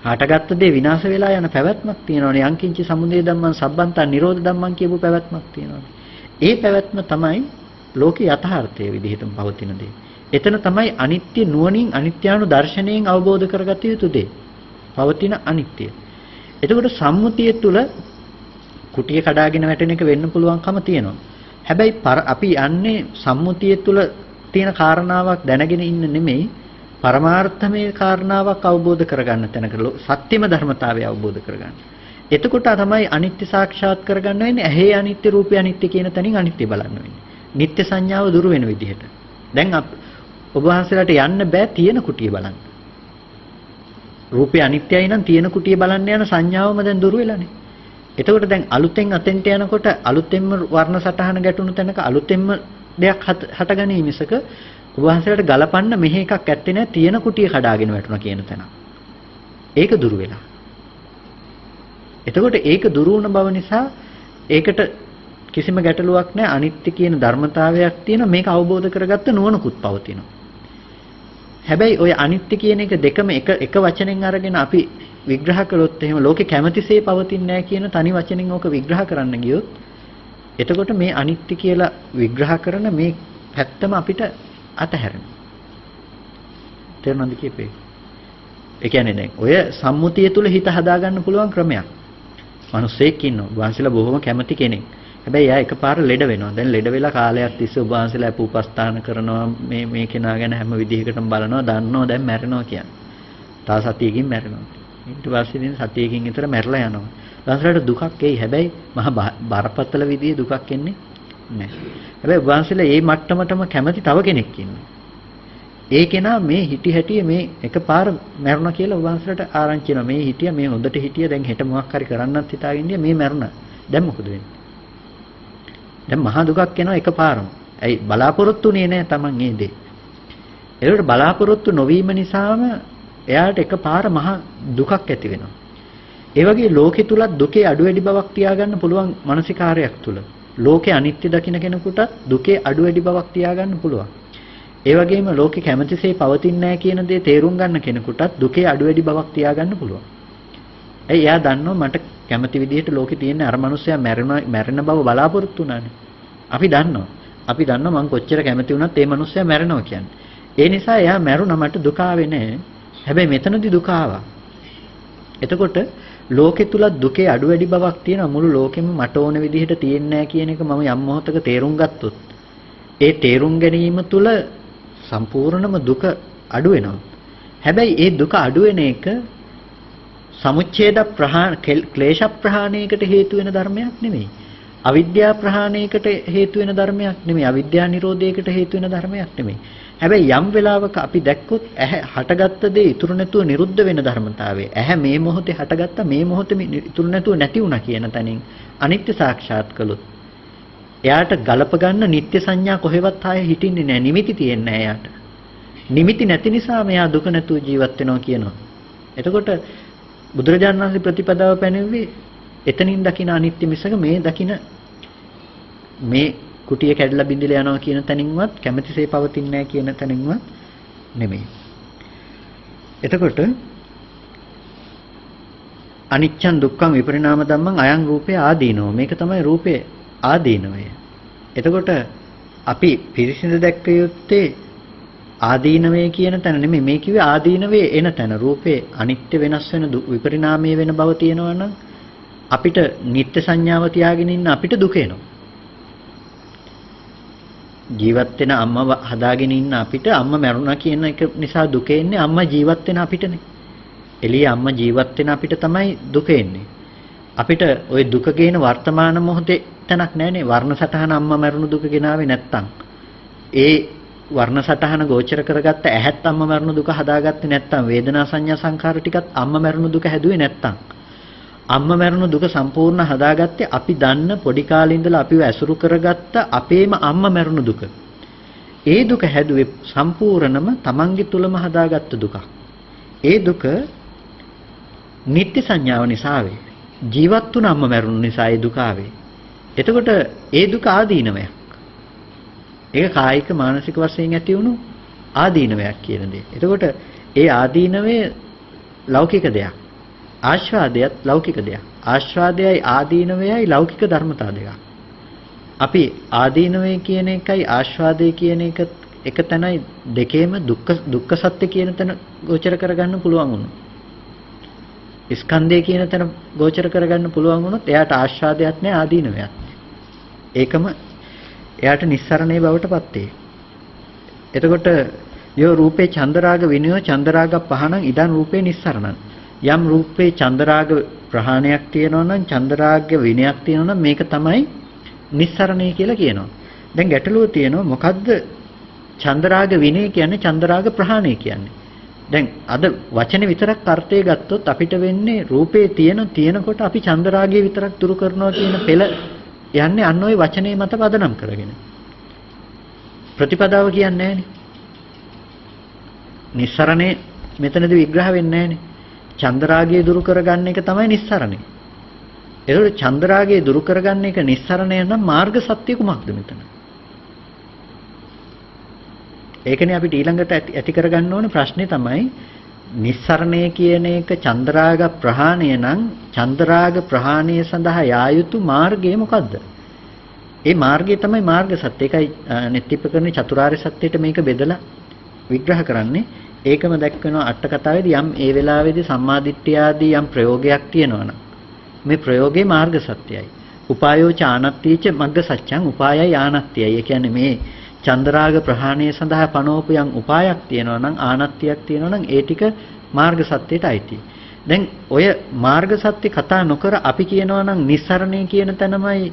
හටගත්ත දේ විනාශ වෙලා යන පැවැත්මක් තියෙනවානේ. යංකින්ච සමුදය ධම්මං සබ්බන්තං නිරෝධ ධම්මං කියපු පැවැත්මක් තියෙනවානේ. ඒ පැවැත්ම තමයි ලෝකේ යථාර්ථයේ විදිහටම පවතින දේ. එතන තමයි අනිත්‍ය නුවණින් අනිත්‍යානු දර්ශනයෙන් අවබෝධ කරගත යුතු දේ. පවතින අනිත්‍ය. එතකොට සම්මුතිය තුල කුටිය කඩාගෙන වැටෙන එක වෙන්න පුළුවන්කම තියෙනවා. හැබැයි අපි යන්නේ සම්මුතිය තුල තියෙන කාරණාවක් දැනගෙන ඉන්න නෙමෙයි පරමාර්ථමය කාරණාවක් අවබෝධ කරගන්න තැනක සත්‍යම ධර්මතාවය අවබෝධ කරගන්න. එතකොට තමයි අනිත්‍ය සාක්ෂාත් කරගන්න වෙන්නේ. ඇහි අනිත්‍ය රූපේ අනිත්‍ය කියන තැනින් අනිත්‍ය බලන්න වෙන්නේ. නිත්‍ය සංඥාව දුරු වෙන විදිහට. දැන් ඔබ වහන්සේලාට යන්න බෑ තියෙන කුටිය බලන්න. රූපේ අනිත්‍යයි නම් තියෙන කුටිය බලන්න යන සංඥාවම දැන් දුරු වෙලානේ. එතකොට දැන් අලුතෙන් අතෙන්ට යනකොට අලුතෙන්ම වර්ණ සටහන ගැටුණු තැනක අලුතෙන්ම දෙයක් හටගනී මිසක ඔබ වහන්සේලාට ගලපන්න මෙහි එකක් ඇත්තේ නැහැ තියෙන කුටිය කඩාගෙන වැටුණා කියන තැන. ඒක දුරු වෙලා. එතකොට ඒක දුරු වුණ බව නිසා ඒකට කිසිම ගැටලුවක් නැහැ. අනිත්‍ය කියන ධර්මතාවයක් තියෙන මේක අවබෝධ කරගත්ත නුවණකුත් පවතිනවා. හැබැයි ওই අනිත්‍ය කියන එක දෙකම එක වචනෙන් අරගෙන අපි විග්‍රහ කළොත් එහෙම ලෝකේ කැමැතිසේ පවතින්නේ නැහැ කියන තනි වචනෙන් ඕක විග්‍රහ කරන්න ගියොත් එතකොට මේ අනිත්‍ය කියලා විග්‍රහ කරන මේ පැත්තම අපිට අතහැරෙනවා. තේරුණාද කියපේ? ඒ කියන්නේ දැන් ඔය සම්මුතිය තුල හිත හදාගන්න පුළුවන් ක්‍රමයක්. මිනිස්සෙක් ඉන්නවා. වහන්සේලා බොහොම කැමති කෙනෙක්. හැබැයි එයා එකපාර ලෙඩ වෙනවා. දැන් ලෙඩ වෙලා කාලයක් තිස්සේ ඔබ වහන්සේලා උපස්ථාන කරනවා මේ කෙනා ගැන හැම විදිහකටම බලනවා, දන්නවා දැන් මැරෙනවා කියන්නේ. තා සතියකින් මැරෙනවා. ඊට පස්සේ ඉතින් සතියකින් විතර මැරලා යනවා. වහන්සේලාට දුකක් එයි. හැබැයි මහා බරපතල විදිහේ දුකක් එන්නේ නැහැ. හැබැයි වහන්සේලා මේ මට්ටමටම කැමති තව කෙනෙක් ඉන්නවා. ඒ කෙනා මේ හිටි හැටියේ මේ එකපාර මැරුණා කියලා වහන්සේලාට ආරංචි වෙනවා. මේ හිටියා මේ හොඳට හිටියා දැන් හෙට මොකක් හරි කරන්නත් හිතාගෙන ඉන්නේ මේ මැරුණා. දැන් මොකද වෙන්නේ? දැන් මහා දුකක් එනවා එකපාරම. ඇයි බලාපොරොත්තුුනේ නැහැ Taman ඒ දේ. ඒකට බලාපොරොත්තු නොවීම නිසාම එයාට එකපාර මහා දුකක් ඇති වෙනවා. ඒ වගේ ලෝකෙ තුලත් දුකේ අඩු වැඩි බවක් තියාගන්න පුළුවන් මානසිකාරයක් තුල. ලෝකේ අනිත්‍ය දකින්න කෙනෙකුට දුකේ අඩු වැඩි බවක් තියාගන්න පුළුවන්. ඒ වගේම ලෝකේ කැමැතිසේ පවතින්නේ නැහැ කියන දේ තේරුම් ගන්න කෙනෙකුටත් දුකේ අඩු වැඩි බවක් තියාගන්න පුළුවන්. එයා දන්නවා මට කැමති විදිහට ලෝකේ තියෙන අර මිනිස්සයා මැරෙන බව බලාපොරොත්තු වුණානේ. අපි දන්නවා මං කොච්චර කැමති වුණත් ඒ මිනිස්සයා මැරෙනවා කියන්නේ. ඒ නිසා එයා මැරුණා මට දුක ආවේ නැහැ. හැබැයි මෙතනදී දුක ආවා. එතකොට ලෝකෙ තුල දුකේ අඩු වැඩි බවක් තියෙනවා. මුළු ලෝකෙම මට ඕන විදිහට තියෙන්නේ නැහැ කියන එක මම යම් මොහොතක තේරුම් ගත්තොත් ඒ තේරුම් ගැනීම තුල සම්පූර්ණම දුක අඩු වෙනවා. හැබැයි ඒ දුක අඩු වෙන එක සමුච්ඡේද ක්ලේශ ප්‍රහාණයකට හේතු වෙන ධර්මයක් නෙමෙයි. අවිද්‍යා ප්‍රහාණයකට හේතු වෙන ධර්මයක් නෙමෙයි. අවිද්‍යා නිරෝධයකට හේතු වෙන ධර්මයක් නෙමෙයි. හැබැයි යම් වෙලාවක අපි දැක්කොත් ඇහැ හටගත්ත දේ ඉතුරු නැතුව නිරුද්ධ වෙන ධර්මතාවය. ඇහැ මේ මොහොතේ හටගත්ත මේ මොහොතේ ඉතුරු නැතුව නැති වුණා කියන තැනින් අනිත්‍ය සාක්ෂාත් කළොත් එයාට ගලප ගන්න නිත්‍ය සංඥා කොහෙවත් ආයේ හිටින්නේ නැහැ. නිමිති තියෙන්නේ නැහැ එයාට. නිමිති නැති නිසා මෙයා දුක නැතුව ජීවත් වෙනවා කියනවා. එතකොට බුදුරජාණන් වහන්සේ ප්‍රතිපදාව පැනෙන්නේ එතනින් දකින අනිත්‍ය මිසක මේ දකින මේ කුටිය කැඩලා බිඳිලා යනවා කියන තැනින්වත් කැමැතිසේ පවතින්නේ නැහැ කියන තැනින්වත් නෙමෙයි. එතකොට අනිච්චං දුක්ඛං විපරිණාම ධම්මං අයං රූපේ ආදීනෝ. මේක තමයි රූපේ ආදීනවය. එතකොට අපි පිරිසිදු දැක්ක යුත්තේ ආදීනවේ කියන තැන නෙමෙයි. මේ කිව්වේ ආදීනවේ එන තැන. රූපේ අනිත්‍ය වෙනස් වෙන විපරිණාමයේ වෙන බව තියෙනවා නම් අපිට නිත්‍ය සංඥාව තියාගෙන ඉන්න අපිට දුක එනවා. ජීවත් වෙන අම්මව හදාගෙන ඉන්න අපිට අම්මා මැරුණා කියන එක නිසා දුක එන්නේ අම්මා ජීවත් වෙන අපිටනේ. එළියේ අම්මා ජීවත් වෙන අපිට තමයි දුක එන්නේ. අපිට ওই දුක ගේන වර්තමාන මොහොතේ තැනක් නැහැනේ. වර්ණ සටහන අම්මා මැරුණු දුක ගෙනාවේ නැත්තම්. ඒ වර්ණ සටහන ගෝචර කරගත්ත ඇහත් අම්මා මැරුණු දුක හදාගත්තේ නැත්තම් වේදනා සංඥා සංඛාර ටිකත් අම්මා මැරුණු දුක හැදුවේ නැත්තම්. අම්මා මැරුණු දුක සම්පූර්ණ හදාගත්තේ අපි දන්න පොඩි කාලේ ඉඳලා අපිව ඇසුරු කරගත්ත අපේම අම්මා මැරුණු දුක. ඒ දුක හැදුවේ සම්පූර්ණම තමන්ගේ තුලම හදාගත්ත දුකක්. ඒ දුක නිත්‍ය සංඥාව නිසා ආවේ. ජීවත් වුණ අම්මා මැරුණු නිසා ඒ දුක ආවේ. එතකොට ඒ දුක ආදීනවයක්. ඒක කායික මානසික වශයෙන් ඇති වුණු ආදීනවයක් කියන දේ. එතකොට ඒ ආදීනවේ ලෞකික දෙයක්. ආස්වාදයත් ලෞකික දෙයක්. ආස්වාදයයි ආදීනවයයි ලෞකික ධර්මතා දෙකක්. අපි ආදීනවය කියන එකයි ආස්වාදය කියන එක තැනයි දෙකේම දුක්ඛ සත්‍ය කියන තැන ගෝචර කරගන්න පුළුවන් වුණා. ස්කන්ධය කියන තැන ගෝචර කරගන්න පුළුවන් වුණොත් එයාට ආස්වාදයක් නැහැ ආදීනවයක් නැහැ. ඒකම එයාට නිස්සරණේ බවට පත් වේ. එතකොට යෝ රූපේ චන්දරාග විනයෝ චන්දරාග පහණං ඉදන් රූපේ නිස්සරණං. යම් රූපේ චන්දරාග ප්‍රහාණයක් තියෙනවා නම් චන්දරාග විනයක් තියෙනවා නම් මේක තමයි නිස්සරණේ කියලා කියනවා. දැන් ගැටලුව තියෙනවා මොකද්ද චන්දරාග විනය කියන්නේ චන්දරාග ප්‍රහාණය කියන්නේ? දැන් අද වචනේ විතරක් අර්ථය ගත්තොත් අපිට වෙන්නේ රූපේ තියෙනකොට අපි චන්දරාගය විතරක් දුරු කරනවා කියන පෙළ යන්නේ අන්න ওই වචනේ මත පදනම් කරගෙන. ප්‍රතිපදාව කියන්නේ නැහැනේ. නිස්සරණේ මෙතනදී විග්‍රහ වෙන්නේ නැහැනේ. චන්දරාගය දුරු කරගන්න එක තමයි නිස්සරණේ. ඒකෝට චන්දරාගය දුරු කරගන්න එක නිස්සරණය නම් මාර්ග සත්‍ය කුමක්ද මෙතන? ඒකනේ අපිට ඊළඟට ඇති කරගන්න ඕනේ ප්‍රශ්නේ තමයි නිස්සරණය කියන එක චන්දරාග ප්‍රහාණය නම් චන්දරාග ප්‍රහාණය සඳහා යා යුතු මාර්ගය මොකද්ද? ඒ මාර්ගය තමයි මාර්ග සත්‍ය. ඒකයි nettippකරණේ චතුරාර්ය සත්‍යයට මේක බෙදලා විග්‍රහ කරන්නේ. ඒකම දැක්වෙනවා අට කතාවේදී යම් ඒ වෙලාවේදී සම්මාදිට්ඨිය ආදී යම් ප්‍රයෝගයක් තියෙනවා නම් මේ ප්‍රයෝගේ මාර්ග සත්‍යයි. උපායෝච ආනත්තිච මග්ග සත්‍යං උපායයි ආනත්තියයි. ඒ කියන්නේ මේ චන්දරාග ප්‍රහාණය සඳහා පනෝපු යම් උපායක් තියෙනවා නම් ආනත්තියක් තියෙනවා නම් ඒ ටික මාර්ග සත්‍යයට අයිති. දැන් ඔය මාර්ග සත්‍ය කතා නොකර අපි කියනවා නම් නිස්සරණය කියන තැනමයි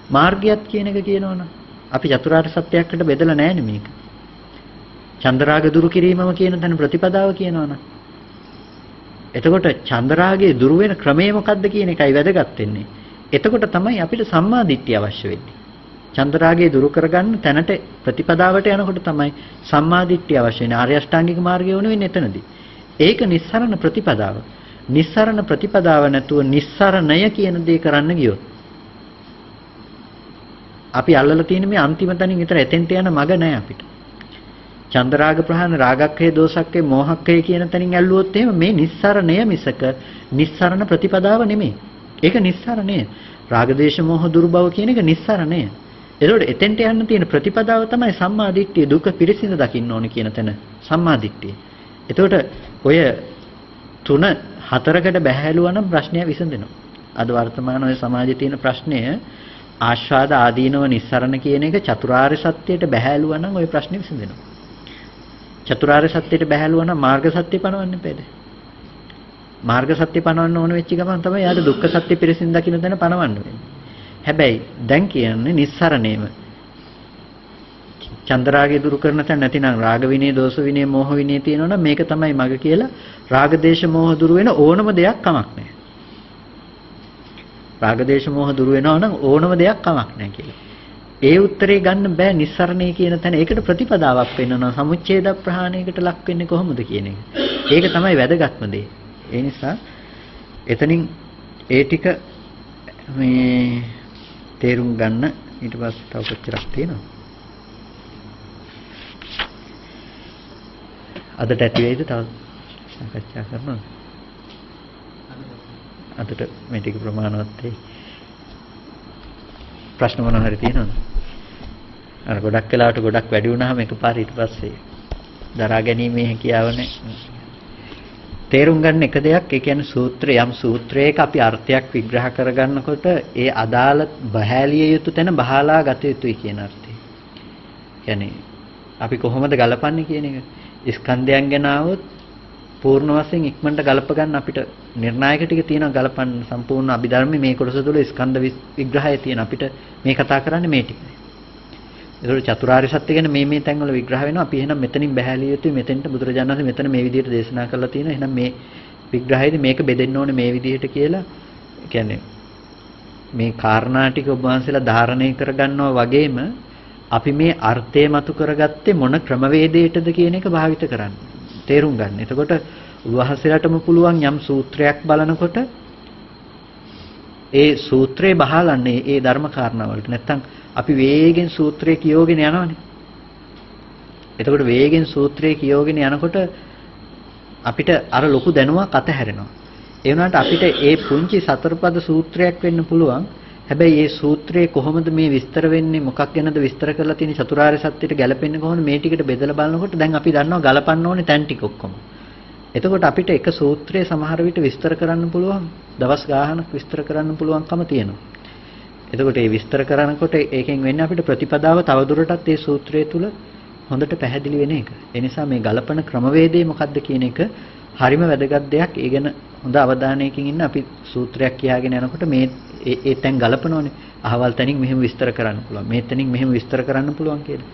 මාර්ගයත් කියන එක කියනවනම් අපි චතුරාර්ය සත්‍යයකට බෙදලා නැහැනේ මේක. චන්දරාග දුරු කිරීමම කියන තැන ප්‍රතිපදාව කියනවනම් එතකොට චන්දරාගයේ දුරු වෙන ක්‍රමය මොකක්ද කියන එකයි වැදගත් වෙන්නේ. එතකොට තමයි අපිට සම්මා දිට්ඨිය අවශ්‍ය වෙන්නේ. චන්දරාගය දුරු කරගන්න තැනට ප්‍රතිපදාවට යනකොට තමයි සම්මා දිට්ඨිය අවශ්‍ය වෙන්නේ. ආර්ය අෂ්ටාංගික මාර්ගය වුණ වෙන්නේ එතනදී. ඒක නිස්සරණ ප්‍රතිපදාව. නිස්සරණ ප්‍රතිපදාව නැතුව නිස්සරණය කියන දේ කරන්න ගියොත් අපි අල්ලලා තියෙන මේ අන්තිම තැනින් විතර එතෙන්ට යන මග නැහැ අපිට. චන්දරාග ප්‍රහාණ රාගක්ඛය දෝසක්ඛය මෝහක්ඛය කියන තැනින් ඇල්ලුවොත් එහෙම මේ නිස්සරණය මිසක නිස්සරණ ප්‍රතිපදාව නෙමෙයි. ඒක නිස්සරණය. රාගදේශ මෝහ දුර්භව කියන එක නිස්සරණය. ඒකෝට එතෙන්ට යන්න තියෙන ප්‍රතිපදාව තමයි සම්මා දිට්ඨිය. දුක පිරිසිඳ දකින්න ඕන කියන තැන සම්මා දිට්ඨිය. ඒකෝට ඔය 3-4කට බැහැලුවා නම් ප්‍රශ්නය විසඳෙනවා. අද වර්තමාන ඔය සමාජයේ තියෙන ප්‍රශ්නය ආස්වාද ආදීනව නිස්සරණ කියන එක චතුරාර්ය සත්‍යයට බැහැලුවා නම් ওই ප්‍රශ්නේ විසඳෙනවා. චතුරාර්ය සත්‍යයට බැහැලුවා නම් මාර්ග සත්‍ය පනවන්න බෑද? මාර්ග සත්‍ය පනවන්න ඕන වෙච්ච ගමන් තමයි යාට දුක්ඛ සත්‍ය පිරිසින් දකින්න තැන පනවන්න වෙන්නේ. හැබැයි දැන් කියන්නේ නිස්සරණේම චන්දරාගය දුරු කරන තැන නැතිනම් රාග විනය, දෝෂ විනය, මෝහ විනය තියෙනවා නම් මේක තමයි මග කියලා රාග දේශ මෝහ දුරු වෙන ඕනම දෙයක් කමක් නැහැ. රාග දේශ මෝහ දුරු වෙනවා නම් ඕනම දෙයක් කමක් නැහැ කියලා. ඒ උත්තරේ ගන්න බෑ නිස්සරණය කියන තැන. ඒකට ප්‍රතිපදාවක් වෙන්නනවා. සමුච්ඡේද ප්‍රහාණයකට ලක් වෙන්නේ කොහොමද කියන එක. ඒක තමයි වැදගත්ම දේ. ඒ නිසා එතනින් ඒ ටික මේ තේරුම් ගන්න ඊට පස්සේ තව කොච්චරක් තියෙනවද? අදට ඇති වෙයිද තව සාකච්ඡා කරනවා? අදට මේ ටික ප්‍රමාණවත් වෙයි. ප්‍රශ්න මොනවා හරි තියෙනවද? අර ගොඩක් වෙලාවට ගොඩක් වැඩි වුණාම එකපාර ඊට පස්සේ දරා ගැනීමේ හැකියාව නැහැ. තේරුම් ගන්න එක දෙයක් ඒ කියන්නේ සූත්‍රය යම් සූත්‍රයක අපි අර්ථයක් විග්‍රහ කරගන්නකොට ඒ අදාළ බහැලිය යුතු තැන බහලා ගත යුතුයි කියන අර්ථය. කියන්නේ අපි කොහොමද ගලපන්නේ කියන එක. ස්කන්ධයන් ගැන આવොත් පූර්ණ වශයෙන් ඉක්මනට ගලප ගන්න අපිට නිර්ණායක ටික තියෙනවා ගලපන්න සම්පූර්ණ අභිධර්මයේ මේ කොටස තුළ ස්කන්ධ විග්‍රහය තියෙන අපිට මේ කතා කරන්නේ මේ ටික. ඒතකොට චතුරාර්ය සත්‍ය ගැන මේ තැන්වල විග්‍රහ වෙනවා. අපි එහෙනම් මෙතනින් බහැලිය යුතුයි. මෙතෙන්ට බුදුරජාණන් වහන්සේ මෙතන මේ විදිහට දේශනා කරලා තියෙනවා. එහෙනම් මේ විග්‍රහයේදී මේක බෙදෙන්න ඕනේ මේ විදිහට කියලා. කියන්නේ මේ කාරණා ටික ඔබ වහන්සේලා ධාරණය කරගන්නවා වගේම අපි මේ අර්ථය මතු කරගත්තේ මොන ක්‍රමවේදයටද කියන එක භාවිත කරන්න. තේරුම් ගන්න. එතකොට උන්වහන්සේලාටම පුළුවන් යම් සූත්‍රයක් බලනකොට ඒ සූත්‍රේ බහලන්නේ ඒ ධර්ම කාරණා වලට. නැත්තම් අපි වේගෙන් සූත්‍රය කියවගෙන යනවනේ. එතකොට වේගෙන් සූත්‍රය කියවගෙන යනකොට අපිට අර ලොකු දැනුමක් අතහැරෙනවා. ඒ වුණාට අපිට ඒ පුංචි සතරපද සූත්‍රයක් වෙන්න පුළුවන්. හැබැයි මේ සූත්‍රයේ කොහොමද මේ විස්තර වෙන්නේ මොකක් ගැනද විස්තර කරලා තියෙන්නේ චතුරාර්ය සත්‍යයට ගැලපෙන්නේ කොහොමද මේ ටිකට බෙදලා බලනකොට දැන් අපි දන්නවා ගලපන්න ඕනේ තැන් ටික ඔක්කොම. එතකොට අපිට එක සූත්‍රයේ සමහර විට විස්තර කරන්න පුළුවන් දවස් ගාණක් විස්තර කරන්න පුළුවන්කම තියෙනවා. එතකොට මේ විස්තර කරනකොට ඒකෙන් වෙන්නේ අපිට ප්‍රතිපදාව තවදුරටත් මේ සූත්‍රය තුල හොඳට පැහැදිලි වෙන එක. ඒ නිසා මේ ගලපන ක්‍රමවේදය මොකක්ද කියන එක හරිම වැදගත් දෙයක්. ඒ ගැන හොඳ අවධානයකින් ඉන්න අපි සූත්‍රයක් කියාගෙන යනකොට මේ ඒ තැන් ගලපනෝනේ. අහවල් තැනින් මෙහෙම විස්තර කරන්න පුළුවන්. මේ තැනින් මෙහෙම විස්තර කරන්න පුළුවන් කියලා.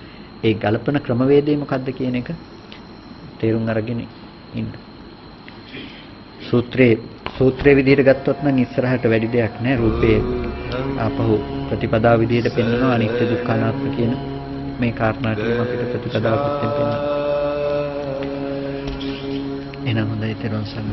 ඒ ගලපන ක්‍රමවේදය මොකක්ද කියන එක තේරුම් අරගෙන ඉන්න. සූත්‍රයේ විදිහට ගත්තොත් නම් ඉස්සරහට වැඩි දෙයක් නෑ. රූපේ ආපහු ප්‍රතිපදාව විදිහට පෙන්වනවා අනිත්‍ය දුක්ඛ අනාත්ම කියන මේ කාරණා ටික අපිට ප්‍රතිපදාව පැත්තෙන් පෙන්වනවා. එහෙනම් හොඳයි තේරුම් ගන්න.